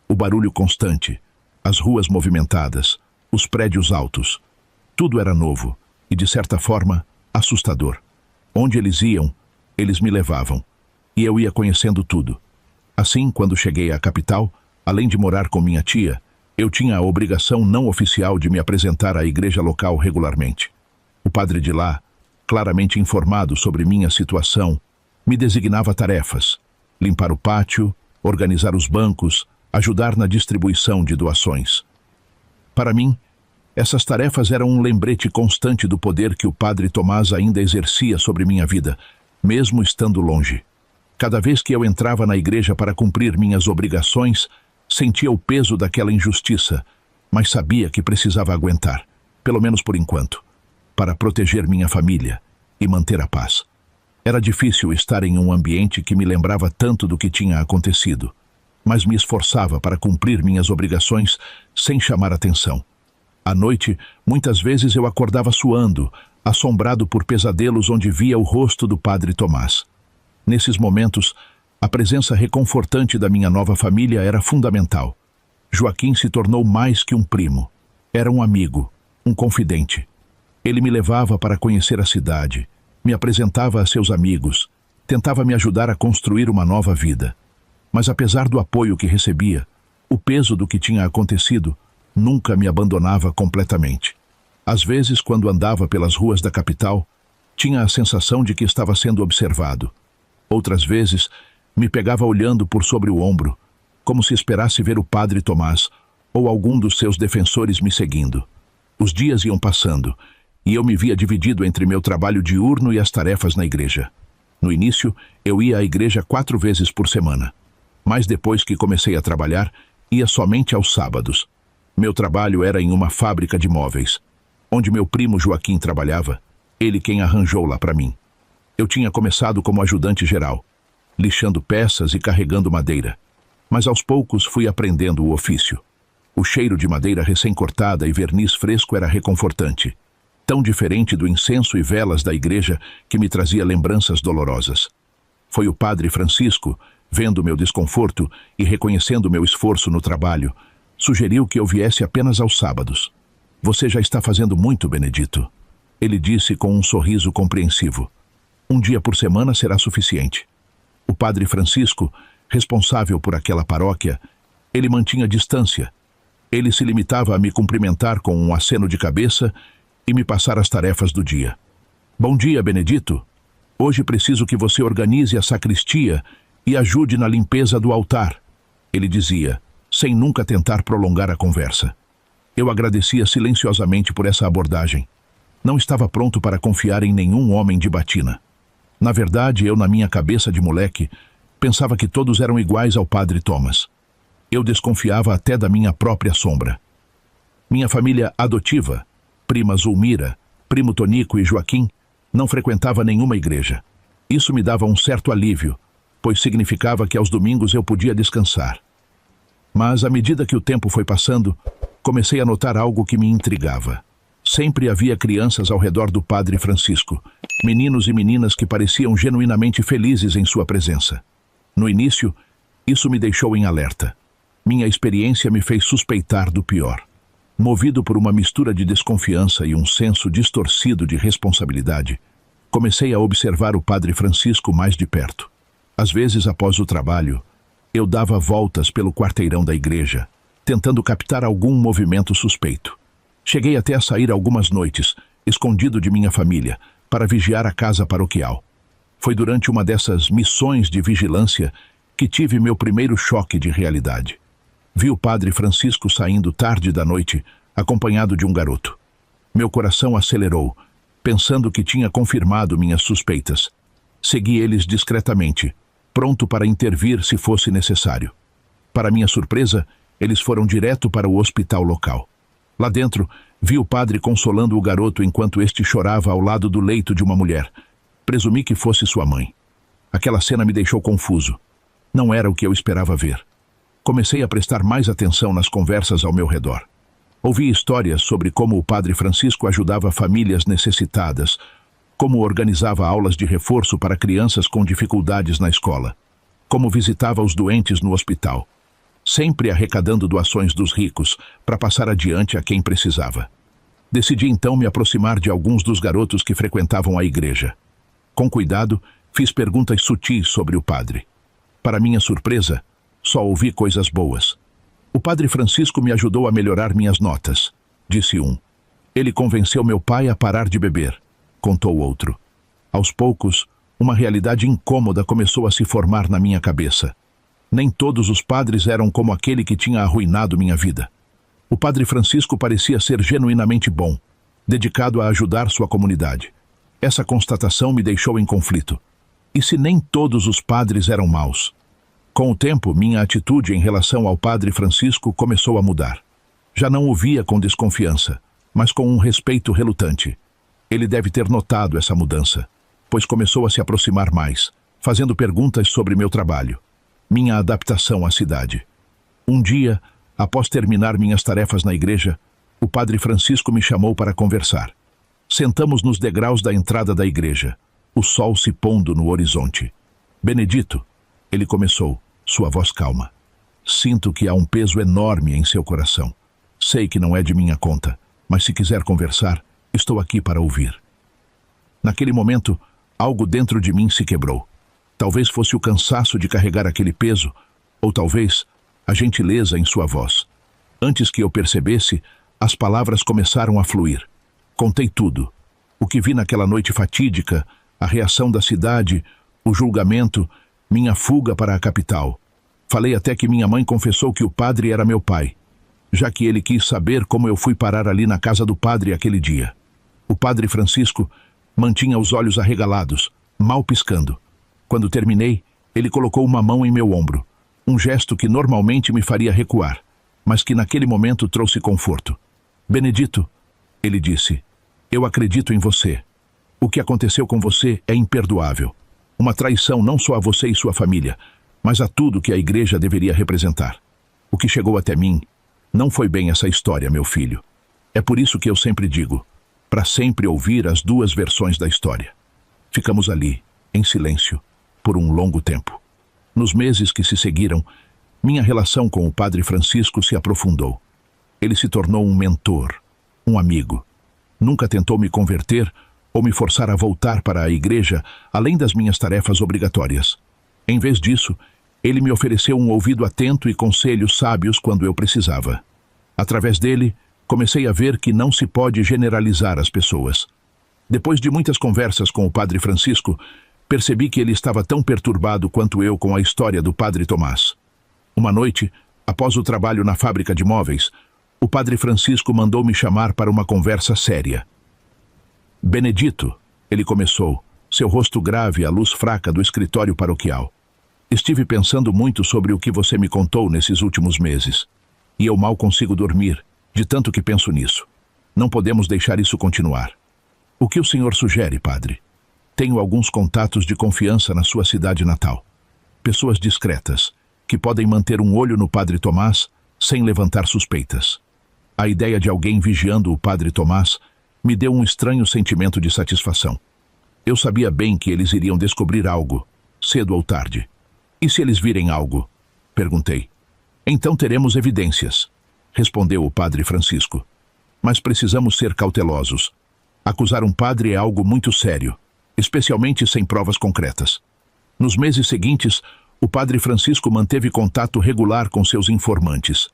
O barulho constante, as ruas movimentadas, os prédios altos. Tudo era novo e, de certa forma, assustador. Onde eles iam, eles me levavam. E eu ia conhecendo tudo. Assim, quando cheguei à capital, além de morar com minha tia, eu tinha a obrigação não oficial de me apresentar à igreja local regularmente. O padre de lá, claramente informado sobre minha situação, me designava tarefas: limpar o pátio, organizar os bancos, ajudar na distribuição de doações. Para mim, essas tarefas eram um lembrete constante do poder que o padre Tomás ainda exercia sobre minha vida, mesmo estando longe. Cada vez que eu entrava na igreja para cumprir minhas obrigações, sentia o peso daquela injustiça, mas sabia que precisava aguentar, pelo menos por enquanto, para proteger minha família e manter a paz. Era difícil estar em um ambiente que me lembrava tanto do que tinha acontecido, mas me esforçava para cumprir minhas obrigações sem chamar atenção. À noite, muitas vezes eu acordava suando, assombrado por pesadelos onde via o rosto do padre Tomás. Nesses momentos, a presença reconfortante da minha nova família era fundamental. Joaquim se tornou mais que um primo. Era um amigo, um confidente. Ele me levava para conhecer a cidade, me apresentava a seus amigos, tentava me ajudar a construir uma nova vida. Mas apesar do apoio que recebia, o peso do que tinha acontecido nunca me abandonava completamente. Às vezes, quando andava pelas ruas da capital, tinha a sensação de que estava sendo observado. Outras vezes, me pegava olhando por sobre o ombro, como se esperasse ver o padre Tomás ou algum dos seus defensores me seguindo. Os dias iam passando, e eu me via dividido entre meu trabalho diurno e as tarefas na igreja. No início, eu ia à igreja 4 vezes por semana. Mas depois que comecei a trabalhar, ia somente aos sábados. Meu trabalho era em uma fábrica de móveis, onde meu primo Joaquim trabalhava, ele quem arranjou lá para mim. Eu tinha começado como ajudante geral, lixando peças e carregando madeira, mas aos poucos fui aprendendo o ofício. O cheiro de madeira recém-cortada e verniz fresco era reconfortante, tão diferente do incenso e velas da igreja que me trazia lembranças dolorosas. Foi o padre Francisco, vendo meu desconforto e reconhecendo meu esforço no trabalho, sugeriu que eu viesse apenas aos sábados. "Você já está fazendo muito, Benedito", ele disse com um sorriso compreensivo. "Um dia por semana será suficiente." O padre Francisco, responsável por aquela paróquia, ele mantinha distância. Ele se limitava a me cumprimentar com um aceno de cabeça e me passar as tarefas do dia. "Bom dia, Benedito. Hoje preciso que você organize a sacristia e ajude na limpeza do altar", ele dizia, sem nunca tentar prolongar a conversa. Eu agradecia silenciosamente por essa abordagem. Não estava pronto para confiar em nenhum homem de batina. Na verdade, eu, na minha cabeça de moleque, pensava que todos eram iguais ao padre Thomas. Eu desconfiava até da minha própria sombra. Minha família adotiva, prima Zulmira, primo Tonico e Joaquim, não frequentava nenhuma igreja. Isso me dava um certo alívio, pois significava que aos domingos eu podia descansar. Mas, à medida que o tempo foi passando, comecei a notar algo que me intrigava. Sempre havia crianças ao redor do Padre Francisco, meninos e meninas que pareciam genuinamente felizes em sua presença. No início, isso me deixou em alerta. Minha experiência me fez suspeitar do pior. Movido por uma mistura de desconfiança e um senso distorcido de responsabilidade, comecei a observar o Padre Francisco mais de perto. Às vezes, após o trabalho, eu dava voltas pelo quarteirão da igreja, tentando captar algum movimento suspeito. Cheguei até a sair algumas noites, escondido de minha família, para vigiar a casa paroquial. Foi durante uma dessas missões de vigilância que tive meu primeiro choque de realidade. Vi o Padre Francisco saindo tarde da noite, acompanhado de um garoto. Meu coração acelerou, pensando que tinha confirmado minhas suspeitas. Segui eles discretamente, pronto para intervir se fosse necessário. Para minha surpresa, eles foram direto para o hospital local. Lá dentro, vi o padre consolando o garoto enquanto este chorava ao lado do leito de uma mulher. Presumi que fosse sua mãe. Aquela cena me deixou confuso. Não era o que eu esperava ver. Comecei a prestar mais atenção nas conversas ao meu redor. Ouvi histórias sobre como o Padre Francisco ajudava famílias necessitadas, como organizava aulas de reforço para crianças com dificuldades na escola, como visitava os doentes no hospital, sempre arrecadando doações dos ricos para passar adiante a quem precisava. Decidi então me aproximar de alguns dos garotos que frequentavam a igreja. Com cuidado, fiz perguntas sutis sobre o padre. Para minha surpresa, só ouvi coisas boas. O Padre Francisco me ajudou a melhorar minhas notas, disse um. Ele convenceu meu pai a parar de beber, contou outro. Aos poucos, uma realidade incômoda começou a se formar na minha cabeça. Nem todos os padres eram como aquele que tinha arruinado minha vida. O Padre Francisco parecia ser genuinamente bom, dedicado a ajudar sua comunidade. Essa constatação me deixou em conflito. E se nem todos os padres eram maus? Com o tempo, minha atitude em relação ao Padre Francisco começou a mudar. Já não o via com desconfiança, mas com um respeito relutante. Ele deve ter notado essa mudança, pois começou a se aproximar mais, fazendo perguntas sobre meu trabalho, minha adaptação à cidade. Um dia, após terminar minhas tarefas na igreja, o Padre Francisco me chamou para conversar. Sentamos nos degraus da entrada da igreja, o sol se pondo no horizonte. Benedito, ele começou, sua voz calma. Sinto que há um peso enorme em seu coração. Sei que não é de minha conta, mas se quiser conversar, estou aqui para ouvir. Naquele momento, algo dentro de mim se quebrou. Talvez fosse o cansaço de carregar aquele peso, ou talvez a gentileza em sua voz. Antes que eu percebesse, as palavras começaram a fluir. Contei tudo. O que vi naquela noite fatídica, a reação da cidade, o julgamento, minha fuga para a capital. Falei até que minha mãe confessou que o padre era meu pai, já que ele quis saber como eu fui parar ali na casa do padre aquele dia. O Padre Francisco mantinha os olhos arregalados, mal piscando. Quando terminei, ele colocou uma mão em meu ombro, um gesto que normalmente me faria recuar, mas que naquele momento trouxe conforto. Benedito, ele disse, eu acredito em você. O que aconteceu com você é imperdoável. Uma traição não só a você e sua família, mas a tudo que a igreja deveria representar. O que chegou até mim não foi bem essa história, meu filho. É por isso que eu sempre digo, para sempre ouvir as duas versões da história. Ficamos ali, em silêncio, por um longo tempo. Nos meses que se seguiram, minha relação com o Padre Francisco se aprofundou. Ele se tornou um mentor, um amigo. Nunca tentou me converter ou me forçar a voltar para a igreja, além das minhas tarefas obrigatórias. Em vez disso, ele me ofereceu um ouvido atento e conselhos sábios quando eu precisava. Através dele, comecei a ver que não se pode generalizar as pessoas. Depois de muitas conversas com o Padre Francisco, percebi que ele estava tão perturbado quanto eu com a história do Padre Tomás. Uma noite, após o trabalho na fábrica de móveis, o Padre Francisco mandou me chamar para uma conversa séria. Benedito, ele começou, seu rosto grave à luz fraca do escritório paroquial. Estive pensando muito sobre o que você me contou nesses últimos meses. E eu mal consigo dormir, de tanto que penso nisso. Não podemos deixar isso continuar. O que o senhor sugere, padre? Tenho alguns contatos de confiança na sua cidade natal. Pessoas discretas, que podem manter um olho no Padre Tomás sem levantar suspeitas. A ideia de alguém vigiando o Padre Tomás me deu um estranho sentimento de satisfação. Eu sabia bem que eles iriam descobrir algo, cedo ou tarde. E se eles virem algo? Perguntei. Então teremos evidências, respondeu o Padre Francisco. Mas precisamos ser cautelosos. Acusar um padre é algo muito sério, especialmente sem provas concretas. Nos meses seguintes, o Padre Francisco manteve contato regular com seus informantes.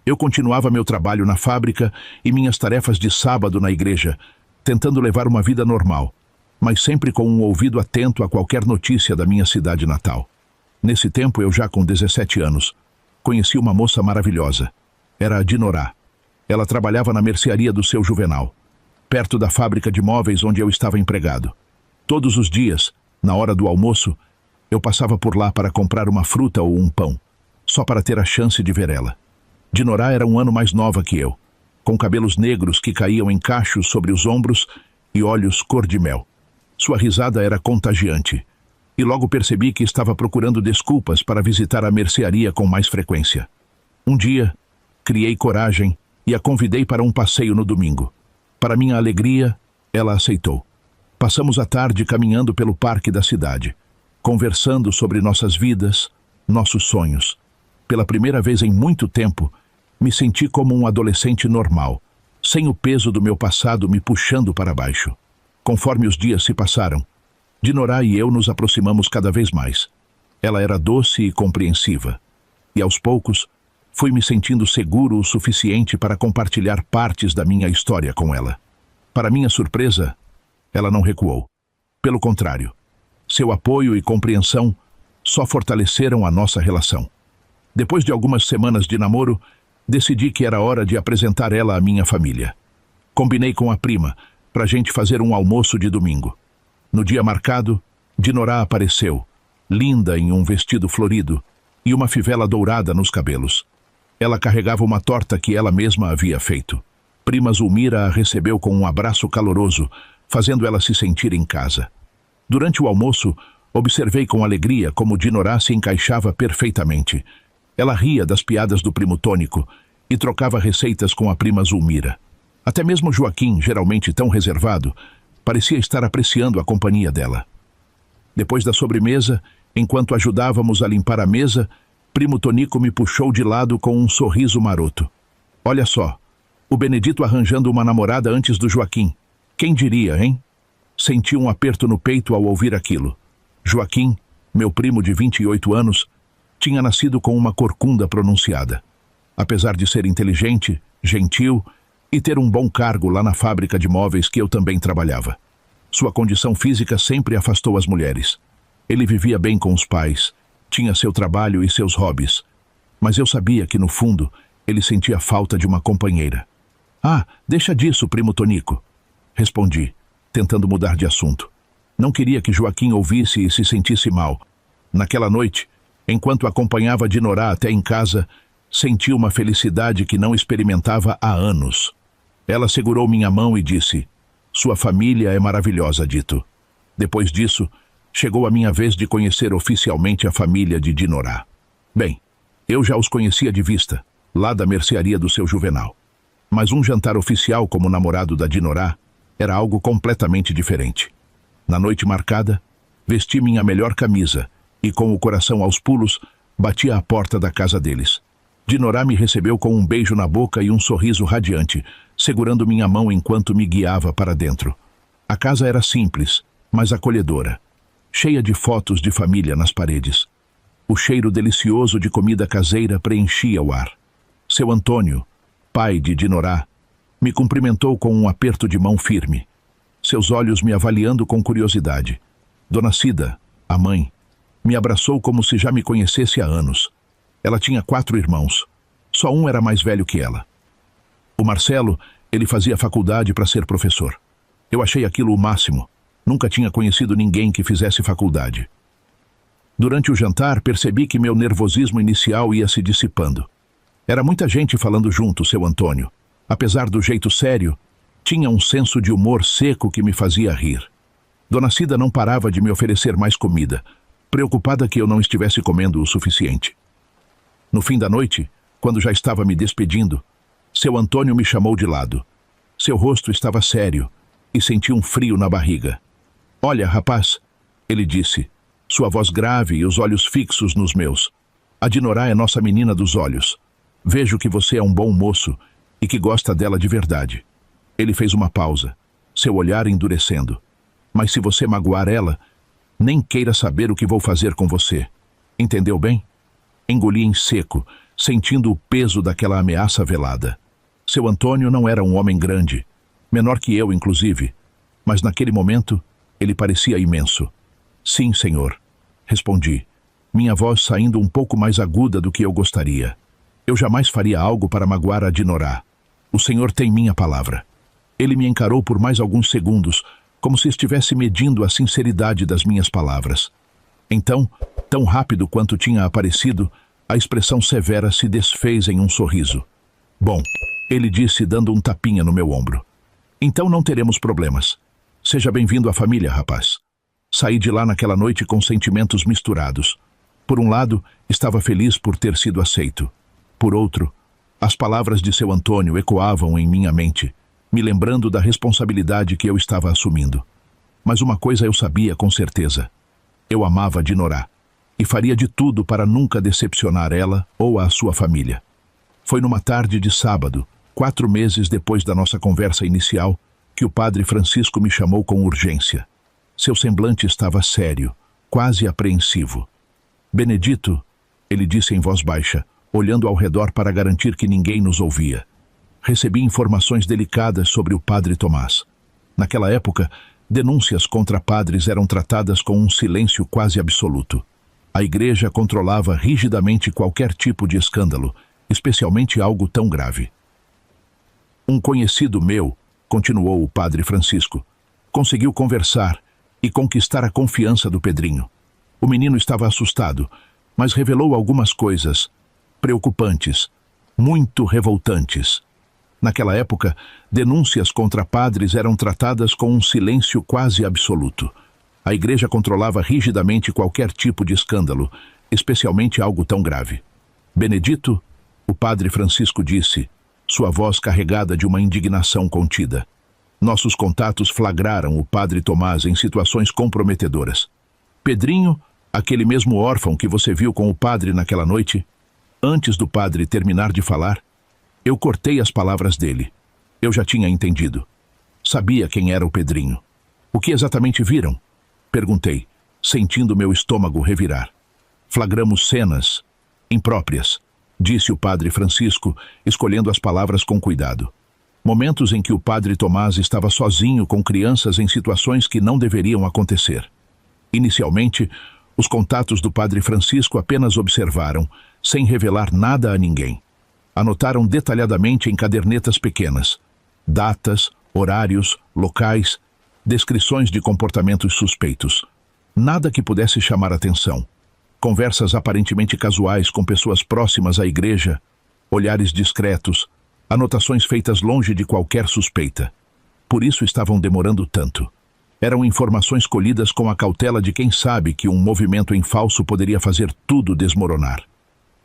Eu continuava meu trabalho na fábrica e minhas tarefas de sábado na igreja, tentando levar uma vida normal, mas sempre com um ouvido atento a qualquer notícia da minha cidade natal. Nesse tempo, eu já com 17 anos, conheci uma moça maravilhosa. Era a Dinorá. Ela trabalhava na mercearia do seu Juvenal, perto da fábrica de móveis onde eu estava empregado. Todos os dias, na hora do almoço, eu passava por lá para comprar uma fruta ou um pão, só para ter a chance de ver ela. Dinorá era um ano mais nova que eu, com cabelos negros que caíam em cachos sobre os ombros e olhos cor de mel. Sua risada era contagiante, e logo percebi que estava procurando desculpas para visitar a mercearia com mais frequência. Um dia, criei coragem e a convidei para um passeio no domingo. Para minha alegria, ela aceitou. Passamos a tarde caminhando pelo parque da cidade, conversando sobre nossas vidas, nossos sonhos. Pela primeira vez em muito tempo, me senti como um adolescente normal, sem o peso do meu passado me puxando para baixo. Conforme os dias se passaram, Dinorá e eu nos aproximamos cada vez mais. Ela era doce e compreensiva, e aos poucos fui me sentindo seguro o suficiente para compartilhar partes da minha história com ela. Para minha surpresa, ela não recuou. Pelo contrário, seu apoio e compreensão só fortaleceram a nossa relação. Depois de algumas semanas de namoro, decidi que era hora de apresentar ela à minha família. Combinei com a prima para a gente fazer um almoço de domingo. No dia marcado, Dinorá apareceu, linda em um vestido florido e uma fivela dourada nos cabelos. Ela carregava uma torta que ela mesma havia feito. Prima Zulmira a recebeu com um abraço caloroso, fazendo ela se sentir em casa. Durante o almoço, observei com alegria como Dinorá se encaixava perfeitamente. Ela ria das piadas do primo Tônico e trocava receitas com a prima Zulmira. Até mesmo Joaquim, geralmente tão reservado, parecia estar apreciando a companhia dela. Depois da sobremesa, enquanto ajudávamos a limpar a mesa, primo Tonico me puxou de lado com um sorriso maroto. Olha só, o Benedito arranjando uma namorada antes do Joaquim. Quem diria, hein? Senti um aperto no peito ao ouvir aquilo. Joaquim, meu primo de 28 anos, tinha nascido com uma corcunda pronunciada. Apesar de ser inteligente, gentil e ter um bom cargo lá na fábrica de móveis que eu também trabalhava. Sua condição física sempre afastou as mulheres. Ele vivia bem com os pais, tinha seu trabalho e seus hobbies, mas eu sabia que, no fundo, ele sentia falta de uma companheira. Ah, deixa disso, primo Tonico, respondi, tentando mudar de assunto. Não queria que Joaquim ouvisse e se sentisse mal. Naquela noite, enquanto acompanhava Dinorá até em casa, senti uma felicidade que não experimentava há anos. Ela segurou minha mão e disse: "Sua família é maravilhosa, Dito." Depois disso, chegou a minha vez de conhecer oficialmente a família de Dinorá. Bem, eu já os conhecia de vista, lá da mercearia do seu Juvenal. Mas um jantar oficial como namorado da Dinorá era algo completamente diferente. Na noite marcada, vesti minha melhor camisa e, com o coração aos pulos, bati à porta da casa deles. Dinorá me recebeu com um beijo na boca e um sorriso radiante, segurando minha mão enquanto me guiava para dentro. A casa era simples, mas acolhedora, cheia de fotos de família nas paredes. O cheiro delicioso de comida caseira preenchia o ar. Seu Antônio, pai de Dinorá, me cumprimentou com um aperto de mão firme, seus olhos me avaliando com curiosidade. Dona Cida, a mãe, me abraçou como se já me conhecesse há anos. Ela tinha 4 irmãos. Só um era mais velho que ela. O Marcelo, ele fazia faculdade para ser professor. Eu achei aquilo o máximo. Nunca tinha conhecido ninguém que fizesse faculdade. Durante o jantar, percebi que meu nervosismo inicial ia se dissipando. Era muita gente falando junto, seu Antônio. Apesar do jeito sério, tinha um senso de humor seco que me fazia rir. Dona Cida não parava de me oferecer mais comida, preocupada que eu não estivesse comendo o suficiente. No fim da noite, quando já estava me despedindo, seu Antônio me chamou de lado. Seu rosto estava sério e senti um frio na barriga. "Olha, rapaz", ele disse, sua voz grave e os olhos fixos nos meus. "A Dinorá é nossa menina dos olhos. Vejo que você é um bom moço e que gosta dela de verdade." Ele fez uma pausa, seu olhar endurecendo. "Mas se você magoar ela, nem queira saber o que vou fazer com você. Entendeu bem?" Engoli em seco, sentindo o peso daquela ameaça velada. Seu Antônio não era um homem grande, menor que eu, inclusive, mas naquele momento ele parecia imenso. "Sim, senhor", respondi, minha voz saindo um pouco mais aguda do que eu gostaria. "Eu jamais faria algo para magoar a Dinorá. O senhor tem minha palavra." Ele me encarou por mais alguns segundos, como se estivesse medindo a sinceridade das minhas palavras. Então, tão rápido quanto tinha aparecido, a expressão severa se desfez em um sorriso. "Bom", ele disse, dando um tapinha no meu ombro. "Então não teremos problemas. Seja bem-vindo à família, rapaz." Saí de lá naquela noite com sentimentos misturados. Por um lado, estava feliz por ter sido aceito. Por outro, as palavras de seu Antônio ecoavam em minha mente, me lembrando da responsabilidade que eu estava assumindo. Mas uma coisa eu sabia com certeza. Eu amava a Dinorá e faria de tudo para nunca decepcionar ela ou a sua família. Foi numa tarde de sábado, 4 meses depois da nossa conversa inicial, que o padre Francisco me chamou com urgência. Seu semblante estava sério, quase apreensivo. "Benedito", ele disse em voz baixa, olhando ao redor para garantir que ninguém nos ouvia. "Recebi informações delicadas sobre o padre Tomás. Naquela época, denúncias contra padres eram tratadas com um silêncio quase absoluto. A igreja controlava rigidamente qualquer tipo de escândalo, especialmente algo tão grave. Um conhecido meu", continuou o padre Francisco, "conseguiu conversar e conquistar a confiança do Pedrinho. O menino estava assustado, mas revelou algumas coisas preocupantes, muito revoltantes. Naquela época, denúncias contra padres eram tratadas com um silêncio quase absoluto. A igreja controlava rigidamente qualquer tipo de escândalo, especialmente algo tão grave. "Benedito", o padre Francisco disse, sua voz carregada de uma indignação contida. "Nossos contatos flagraram o padre Tomás em situações comprometedoras. Pedrinho, aquele mesmo órfão que você viu com o padre naquela noite, antes do padre terminar de falar, eu cortei as palavras dele. Eu já tinha entendido. Sabia quem era o Pedrinho. O que exatamente viram?" Perguntei, sentindo meu estômago revirar. "Flagramos cenas impróprias", disse o padre Francisco, escolhendo as palavras com cuidado. "Momentos em que o padre Tomás estava sozinho com crianças em situações que não deveriam acontecer. Inicialmente, os contatos do padre Francisco apenas observaram, sem revelar nada a ninguém. Anotaram detalhadamente em cadernetas pequenas datas, horários, locais, descrições de comportamentos suspeitos. Nada que pudesse chamar atenção. Conversas aparentemente casuais com pessoas próximas à igreja, olhares discretos, anotações feitas longe de qualquer suspeita. Por isso estavam demorando tanto. Eram informações colhidas com a cautela de quem sabe que um movimento em falso poderia fazer tudo desmoronar.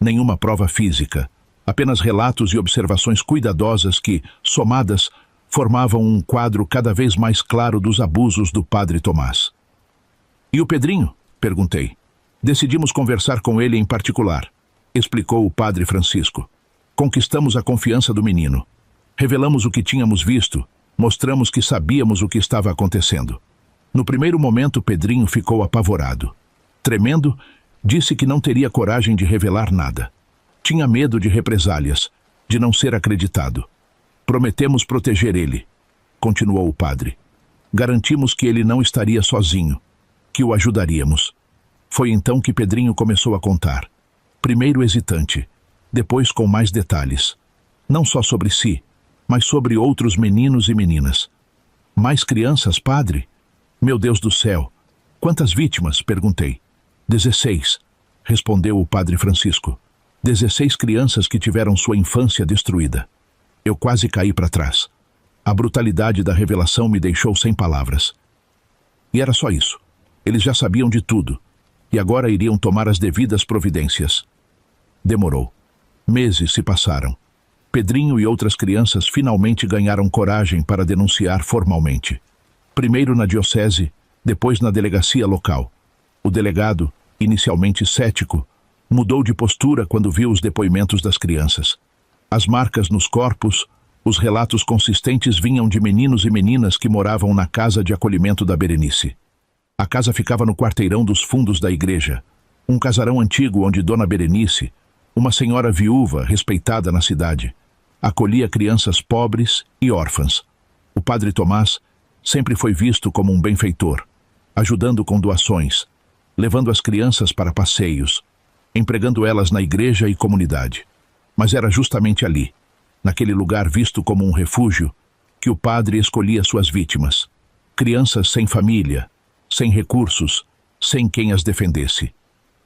Nenhuma prova física, apenas relatos e observações cuidadosas que, somadas, formavam um quadro cada vez mais claro dos abusos do padre Tomás. "E o Pedrinho?", perguntei. "Decidimos conversar com ele em particular", explicou o padre Francisco. "Conquistamos a confiança do menino. Revelamos o que tínhamos visto, mostramos que sabíamos o que estava acontecendo. No primeiro momento, Pedrinho ficou apavorado. Tremendo, disse que não teria coragem de revelar nada. Tinha medo de represálias, de não ser acreditado. Prometemos proteger ele", continuou o padre. "Garantimos que ele não estaria sozinho, que o ajudaríamos." Foi então que Pedrinho começou a contar. Primeiro hesitante, depois com mais detalhes. Não só sobre si, mas sobre outros meninos e meninas. "Mais crianças, padre? Meu Deus do céu! Quantas vítimas?", perguntei. 16, respondeu o padre Francisco. 16 crianças que tiveram sua infância destruída. Eu quase caí para trás. A brutalidade da revelação me deixou sem palavras. E era só isso. Eles já sabiam de tudo. E agora iriam tomar as devidas providências. Demorou. Meses se passaram. Pedrinho e outras crianças finalmente ganharam coragem para denunciar formalmente. Primeiro na diocese, depois na delegacia local. O delegado, inicialmente cético, mudou de postura quando viu os depoimentos das crianças. As marcas nos corpos, os relatos consistentes vinham de meninos e meninas que moravam na casa de acolhimento da Berenice. A casa ficava no quarteirão dos fundos da igreja, um casarão antigo onde Dona Berenice, uma senhora viúva respeitada na cidade, acolhia crianças pobres e órfãs. O padre Tomás sempre foi visto como um benfeitor, ajudando com doações, levando as crianças para passeios, empregando elas na igreja e comunidade. Mas era justamente ali, naquele lugar visto como um refúgio, que o padre escolhia suas vítimas. Crianças sem família, sem recursos, sem quem as defendesse.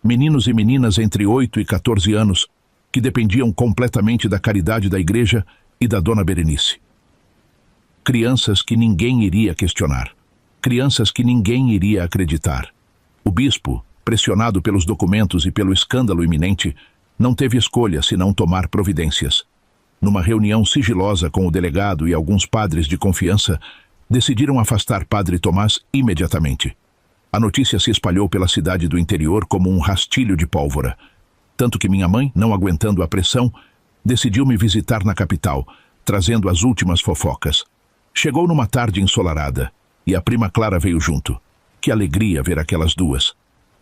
Meninos e meninas entre 8 e 14 anos que dependiam completamente da caridade da igreja e da Dona Berenice. Crianças que ninguém iria questionar. Crianças que ninguém iria acreditar. O bispo, pressionado pelos documentos e pelo escândalo iminente, não teve escolha senão tomar providências. Numa reunião sigilosa com o delegado e alguns padres de confiança, decidiram afastar Padre Tomás imediatamente. A notícia se espalhou pela cidade do interior como um rastilho de pólvora, tanto que minha mãe, não aguentando a pressão, decidiu me visitar na capital, trazendo as últimas fofocas. Chegou numa tarde ensolarada, e a prima Clara veio junto. Que alegria ver aquelas duas.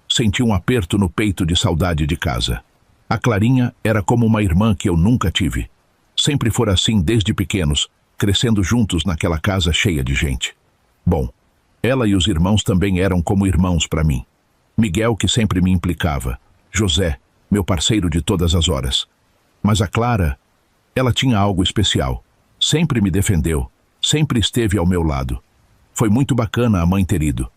Senti um aperto no peito de saudade de casa. A Clarinha era como uma irmã que eu nunca tive. Sempre fora assim desde pequenos, crescendo juntos naquela casa cheia de gente. Bom, ela e os irmãos também eram como irmãos para mim. Miguel, que sempre me implicava. José, meu parceiro de todas as horas. Mas a Clara, ela tinha algo especial. Sempre me defendeu, sempre esteve ao meu lado. Foi muito bacana a mãe ter ido.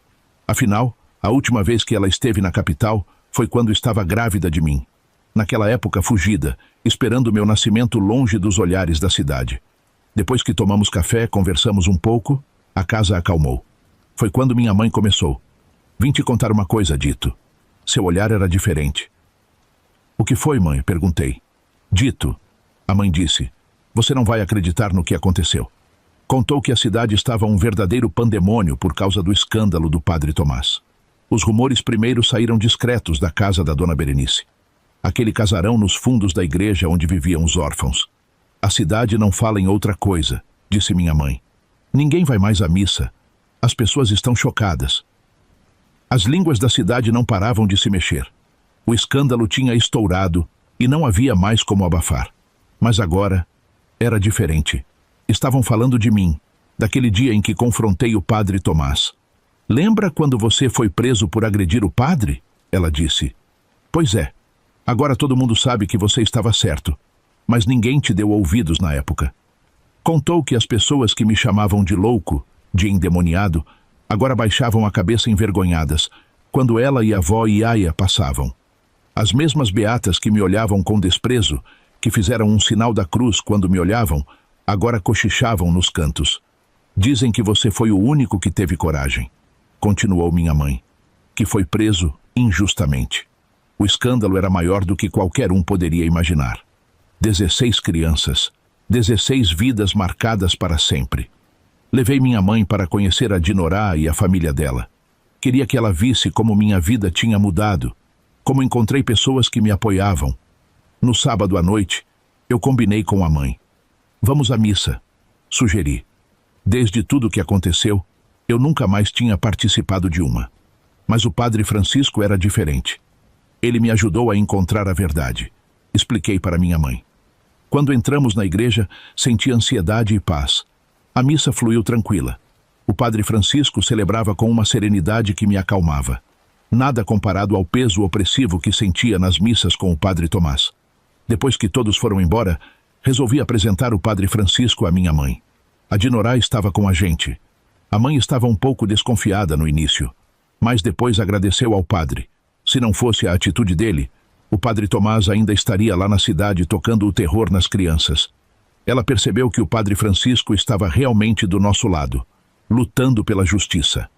Afinal, a última vez que ela esteve na capital foi quando estava grávida de mim. Naquela época fugida, esperando meu nascimento longe dos olhares da cidade. Depois que tomamos café, conversamos um pouco, a casa acalmou. Foi quando minha mãe começou. Vim te contar uma coisa, Dito. Seu olhar era diferente. O que foi, mãe? Perguntei. Dito, a mãe disse, você não vai acreditar no que aconteceu. Contou que a cidade estava um verdadeiro pandemônio por causa do escândalo do padre Tomás. Os rumores primeiro saíram discretos da casa da Dona Berenice. Aquele casarão nos fundos da igreja onde viviam os órfãos. A cidade não fala em outra coisa, disse minha mãe. Ninguém vai mais à missa. As pessoas estão chocadas. As línguas da cidade não paravam de se mexer. O escândalo tinha estourado e não havia mais como abafar. Mas agora era diferente. Estavam falando de mim, daquele dia em que confrontei o padre Tomás. Lembra quando você foi preso por agredir o padre? Ela disse. Pois é. Agora todo mundo sabe que você estava certo, mas ninguém te deu ouvidos na época. Contou que as pessoas que me chamavam de louco, de endemoniado, agora baixavam a cabeça envergonhadas, quando ela e a avó Iaia passavam. As mesmas beatas que me olhavam com desprezo, que fizeram um sinal da cruz quando me olhavam, agora cochichavam nos cantos. Dizem que você foi o único que teve coragem, continuou minha mãe, que foi preso injustamente. O escândalo era maior do que qualquer um poderia imaginar. 16 crianças, 16 vidas marcadas para sempre. Levei minha mãe para conhecer a Dinorá e a família dela. Queria que ela visse como minha vida tinha mudado, como encontrei pessoas que me apoiavam. No sábado à noite, eu combinei com a mãe. Vamos à missa, sugeri. Desde tudo o que aconteceu, eu nunca mais tinha participado de uma. Mas o padre Francisco era diferente. Ele me ajudou a encontrar a verdade. Expliquei para minha mãe. Quando entramos na igreja, senti ansiedade e paz. A missa fluiu tranquila. O padre Francisco celebrava com uma serenidade que me acalmava. Nada comparado ao peso opressivo que sentia nas missas com o padre Tomás. Depois que todos foram embora, resolvi apresentar o padre Francisco à minha mãe. A Dinorá estava com a gente. A mãe estava um pouco desconfiada no início, mas depois agradeceu ao padre. Se não fosse a atitude dele, o padre Tomás ainda estaria lá na cidade tocando o terror nas crianças. Ela percebeu que o padre Francisco estava realmente do nosso lado, lutando pela justiça.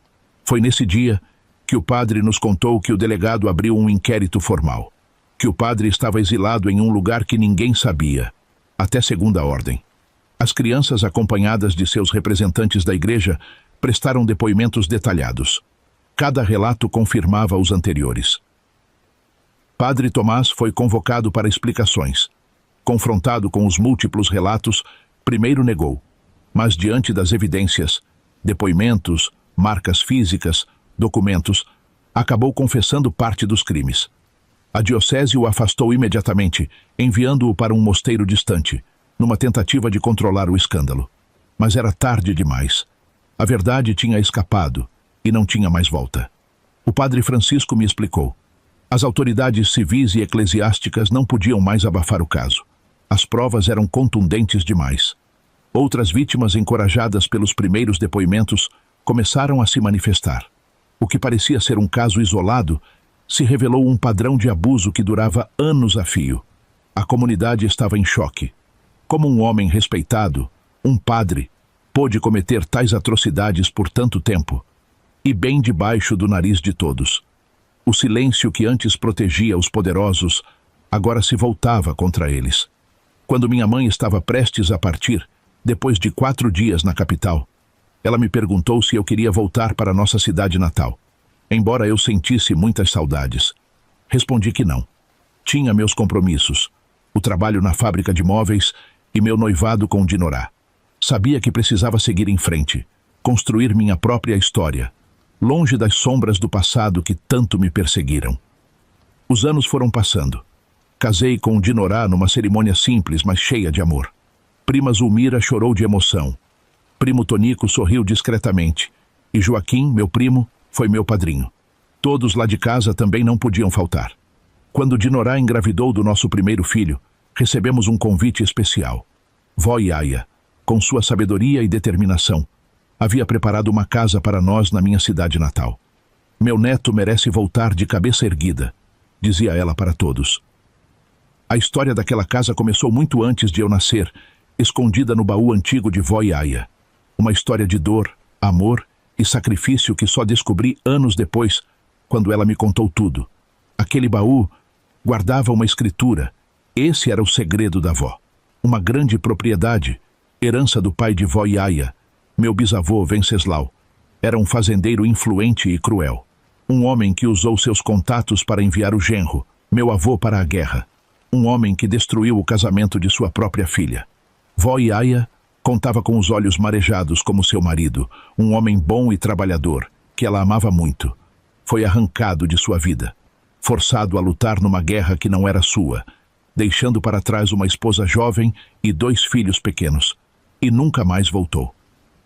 Foi nesse dia que o padre nos contou que o delegado abriu um inquérito formal, que o padre estava exilado em um lugar que ninguém sabia, até segunda ordem. As crianças, acompanhadas de seus representantes da igreja, prestaram depoimentos detalhados. Cada relato confirmava os anteriores. Padre Tomás foi convocado para explicações. Confrontado com os múltiplos relatos, primeiro negou, mas diante das evidências, depoimentos, marcas físicas, documentos, acabou confessando parte dos crimes. A diocese o afastou imediatamente, enviando-o para um mosteiro distante, numa tentativa de controlar o escândalo. Mas era tarde demais. A verdade tinha escapado e não tinha mais volta. O padre Francisco me explicou. As autoridades civis e eclesiásticas não podiam mais abafar o caso. As provas eram contundentes demais. Outras vítimas, encorajadas pelos primeiros depoimentos, começaram a se manifestar. O que parecia ser um caso isolado se revelou um padrão de abuso que durava anos a fio. A comunidade estava em choque. Como um homem respeitado, um padre, pôde cometer tais atrocidades por tanto tempo, e bem debaixo do nariz de todos. O silêncio que antes protegia os poderosos, agora se voltava contra eles. Quando minha mãe estava prestes a partir, depois de 4 dias na capital, ela me perguntou se eu queria voltar para nossa cidade natal, embora eu sentisse muitas saudades. Respondi que não. Tinha meus compromissos, o trabalho na fábrica de móveis e meu noivado com Dinorá. Sabia que precisava seguir em frente, construir minha própria história, longe das sombras do passado que tanto me perseguiram. Os anos foram passando. Casei com Dinorá numa cerimônia simples, mas cheia de amor. Prima Zulmira chorou de emoção. Primo Tonico sorriu discretamente. E Joaquim, meu primo, foi meu padrinho. Todos lá de casa também não podiam faltar. Quando Dinorá engravidou do nosso primeiro filho, recebemos um convite especial. Vó Iaia, com sua sabedoria e determinação, havia preparado uma casa para nós na minha cidade natal. Meu neto merece voltar de cabeça erguida, dizia ela para todos. A história daquela casa começou muito antes de eu nascer, escondida no baú antigo de vó Iaia. Uma história de dor, amor e sacrifício que só descobri anos depois, quando ela me contou tudo. Aquele baú guardava uma escritura. Esse era o segredo da avó. Uma grande propriedade, herança do pai de vó Iaia, meu bisavô Venceslau. Era um fazendeiro influente e cruel. Um homem que usou seus contatos para enviar o genro, meu avô, para a guerra. Um homem que destruiu o casamento de sua própria filha. Vó Iaia contava com os olhos marejados como seu marido, um homem bom e trabalhador, que ela amava muito. Foi arrancado de sua vida, forçado a lutar numa guerra que não era sua, deixando para trás uma esposa jovem e 2 filhos pequenos, e nunca mais voltou.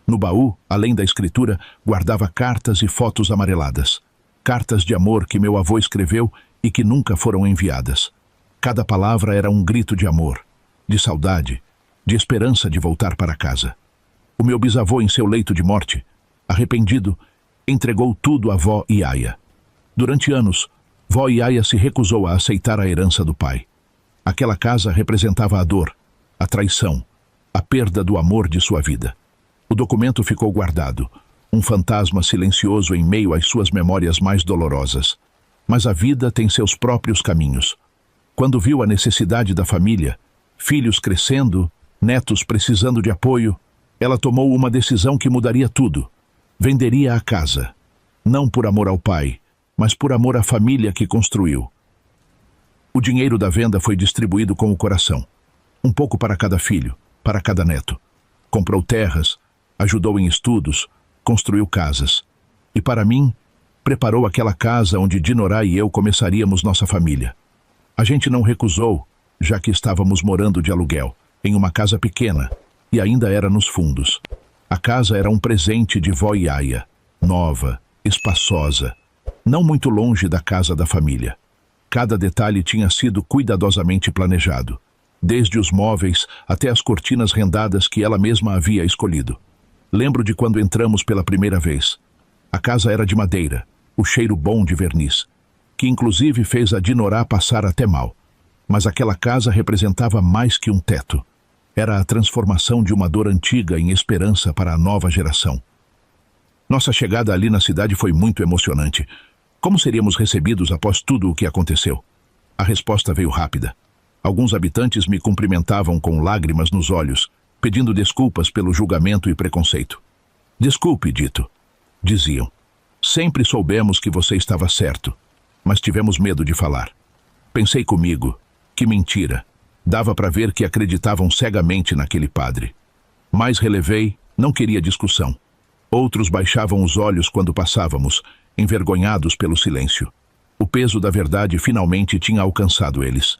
No baú, além da escritura, guardava cartas e fotos amareladas. Cartas de amor que meu avô escreveu e que nunca foram enviadas. Cada palavra era um grito de amor, de saudade, de esperança de voltar para casa. O meu bisavô, em seu leito de morte, arrependido, entregou tudo à vó Iaia. Durante anos, vó Iaia se recusou a aceitar a herança do pai. Aquela casa representava a dor, a traição, a perda do amor de sua vida. O documento ficou guardado, um fantasma silencioso em meio às suas memórias mais dolorosas. Mas a vida tem seus próprios caminhos. Quando viu a necessidade da família, filhos crescendo, netos precisando de apoio, ela tomou uma decisão que mudaria tudo. Venderia a casa. Não por amor ao pai, mas por amor à família que construiu. O dinheiro da venda foi distribuído com o coração. Um pouco para cada filho, para cada neto. Comprou terras, ajudou em estudos, construiu casas. E para mim, preparou aquela casa onde Dinorá e eu começaríamos nossa família. A gente não recusou, já que estávamos morando de aluguel, em uma casa pequena, e ainda era nos fundos. A casa era um presente de vó Iaia, nova, espaçosa, não muito longe da casa da família. Cada detalhe tinha sido cuidadosamente planejado, desde os móveis até as cortinas rendadas que ela mesma havia escolhido. Lembro de quando entramos pela primeira vez. A casa era de madeira, o cheiro bom de verniz, que inclusive fez a Dinorá passar até mal. Mas aquela casa representava mais que um teto. Era a transformação de uma dor antiga em esperança para a nova geração. Nossa chegada ali na cidade foi muito emocionante. Como seríamos recebidos após tudo o que aconteceu? A resposta veio rápida. Alguns habitantes me cumprimentavam com lágrimas nos olhos, pedindo desculpas pelo julgamento e preconceito. Desculpe, Dito, diziam. Sempre soubemos que você estava certo, mas tivemos medo de falar. Pensei comigo, que mentira. Dava para ver que acreditavam cegamente naquele padre. Mas relevei, não queria discussão. Outros baixavam os olhos quando passávamos, envergonhados pelo silêncio. O peso da verdade finalmente tinha alcançado eles.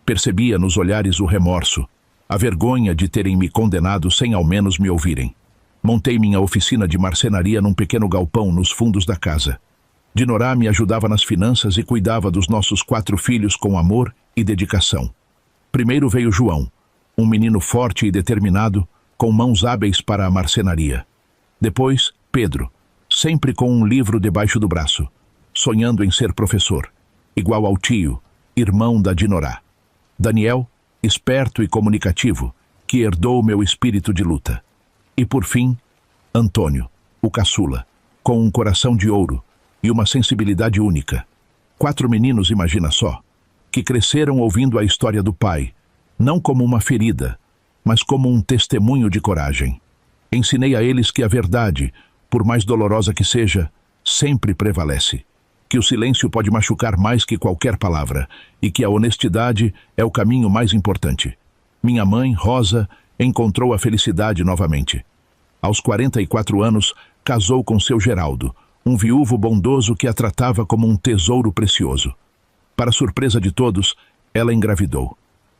Percebia nos olhares o remorso, a vergonha de terem me condenado sem ao menos me ouvirem. Montei minha oficina de marcenaria num pequeno galpão nos fundos da casa. Dinorá me ajudava nas finanças e cuidava dos nossos 4 filhos com amor e dedicação. Primeiro veio João, um menino forte e determinado, com mãos hábeis para a marcenaria. Depois, Pedro, sempre com um livro debaixo do braço, sonhando em ser professor, igual ao tio, irmão da Dinorá. Daniel, esperto e comunicativo, que herdou meu espírito de luta. E por fim, Antônio, o caçula, com um coração de ouro e uma sensibilidade única. 4 meninos, imagina só, que cresceram ouvindo a história do pai, não como uma ferida, mas como um testemunho de coragem. Ensinei a eles que a verdade, por mais dolorosa que seja, sempre prevalece. Que o silêncio pode machucar mais que qualquer palavra e que a honestidade é o caminho mais importante. Minha mãe, Rosa, encontrou a felicidade novamente. Aos 44 anos, casou com seu Geraldo, um viúvo bondoso que a tratava como um tesouro precioso. Para surpresa de todos, ela engravidou.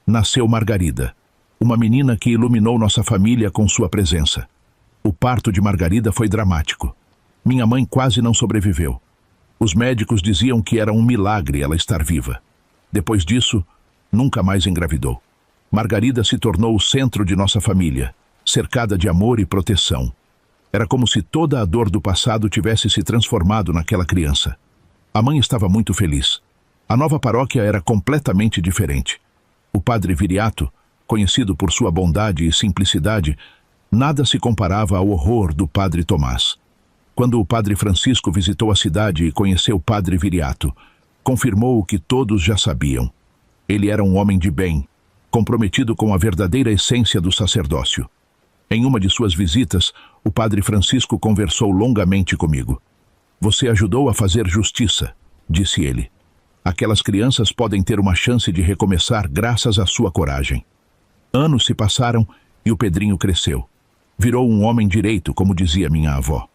Nasceu Margarida, uma menina que iluminou nossa família com sua presença. O parto de Margarida foi dramático. Minha mãe quase não sobreviveu. Os médicos diziam que era um milagre ela estar viva. Depois disso, nunca mais engravidou. Margarida se tornou o centro de nossa família, cercada de amor e proteção. Era como se toda a dor do passado tivesse se transformado naquela criança. A mãe estava muito feliz. A nova paróquia era completamente diferente. O padre Viriato, conhecido por sua bondade e simplicidade, nada se comparava ao horror do padre Tomás. Quando o padre Francisco visitou a cidade e conheceu o padre Viriato, confirmou o que todos já sabiam. Ele era um homem de bem, comprometido com a verdadeira essência do sacerdócio. Em uma de suas visitas, o padre Francisco conversou longamente comigo. Você ajudou a fazer justiça, disse ele. Aquelas crianças podem ter uma chance de recomeçar graças à sua coragem. Anos se passaram e o Pedrinho cresceu. Virou um homem direito, como dizia minha avó.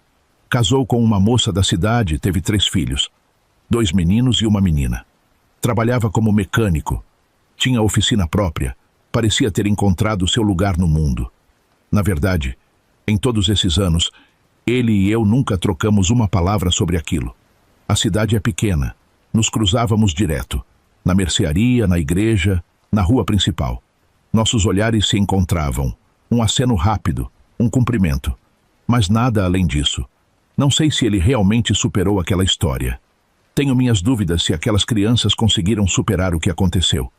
Casou com uma moça da cidade e teve 3 filhos, 2 meninos e uma menina. Trabalhava como mecânico, tinha oficina própria, parecia ter encontrado seu lugar no mundo. Na verdade, em todos esses anos, ele e eu nunca trocamos uma palavra sobre aquilo. A cidade é pequena, nos cruzávamos direto, na mercearia, na igreja, na rua principal. Nossos olhares se encontravam, um aceno rápido, um cumprimento, mas nada além disso. Não sei se ele realmente superou aquela história. Tenho minhas dúvidas se aquelas crianças conseguiram superar o que aconteceu.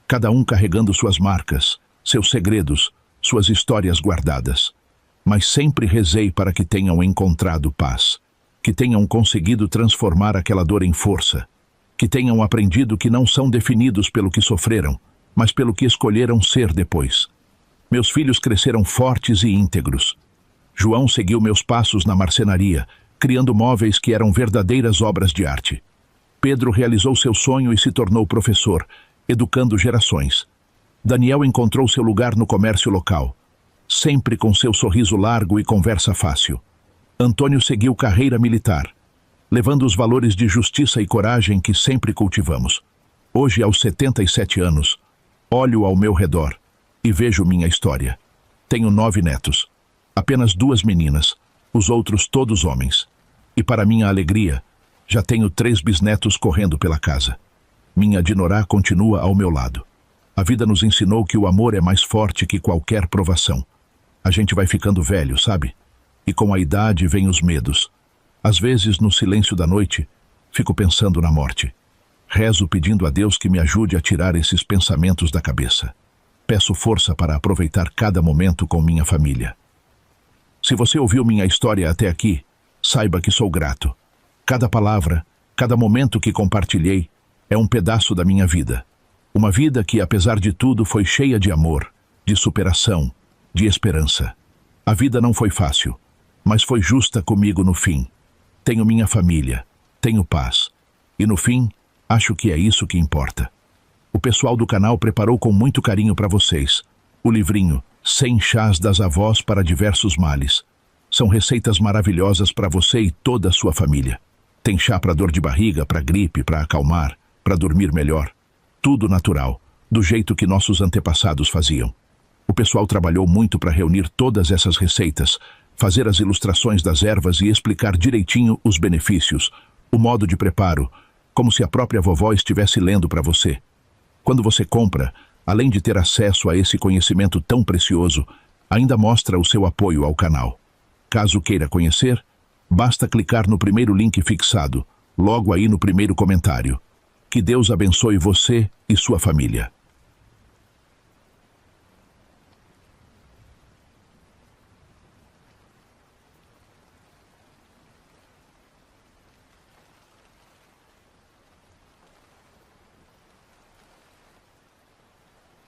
Cada um carregando suas marcas, seus segredos, suas histórias guardadas. Mas sempre rezei para que tenham encontrado paz, que tenham conseguido transformar aquela dor em força, que tenham aprendido que não são definidos pelo que sofreram, mas pelo que escolheram ser depois. Meus filhos cresceram fortes e íntegros. João seguiu meus passos na marcenaria, criando móveis que eram verdadeiras obras de arte. Pedro realizou seu sonho e se tornou professor, educando gerações. Daniel encontrou seu lugar no comércio local, sempre com seu sorriso largo e conversa fácil. Antônio seguiu carreira militar, levando os valores de justiça e coragem que sempre cultivamos. Hoje, aos 77 anos, olho ao meu redor e vejo minha história. Tenho 9 netos. Apenas 2 meninas, os outros todos homens. E para minha alegria, já tenho 3 bisnetos correndo pela casa. Minha Dinorá continua ao meu lado. A vida nos ensinou que o amor é mais forte que qualquer provação. A gente vai ficando velho, sabe? E com a idade vem os medos. Às vezes, no silêncio da noite, fico pensando na morte. Rezo pedindo a Deus que me ajude a tirar esses pensamentos da cabeça. Peço força para aproveitar cada momento com minha família. Se você ouviu minha história até aqui, saiba que sou grato. Cada palavra, cada momento que compartilhei é um pedaço da minha vida. Uma vida que, apesar de tudo, foi cheia de amor, de superação, de esperança. A vida não foi fácil, mas foi justa comigo no fim. Tenho minha família, tenho paz. E no fim, acho que é isso que importa. O pessoal do canal preparou com muito carinho para vocês o livrinho 100 chás das avós para diversos males. São receitas maravilhosas para você e toda a sua família. Tem chá para dor de barriga, para gripe, para acalmar, para dormir melhor. Tudo natural, do jeito que nossos antepassados faziam. O pessoal trabalhou muito para reunir todas essas receitas, fazer as ilustrações das ervas e explicar direitinho os benefícios, o modo de preparo, como se a própria vovó estivesse lendo para você. Quando você compra, além de ter acesso a esse conhecimento tão precioso, ainda mostra o seu apoio ao canal. Caso queira conhecer, basta clicar no primeiro link fixado, logo aí no primeiro comentário. Que Deus abençoe você e sua família.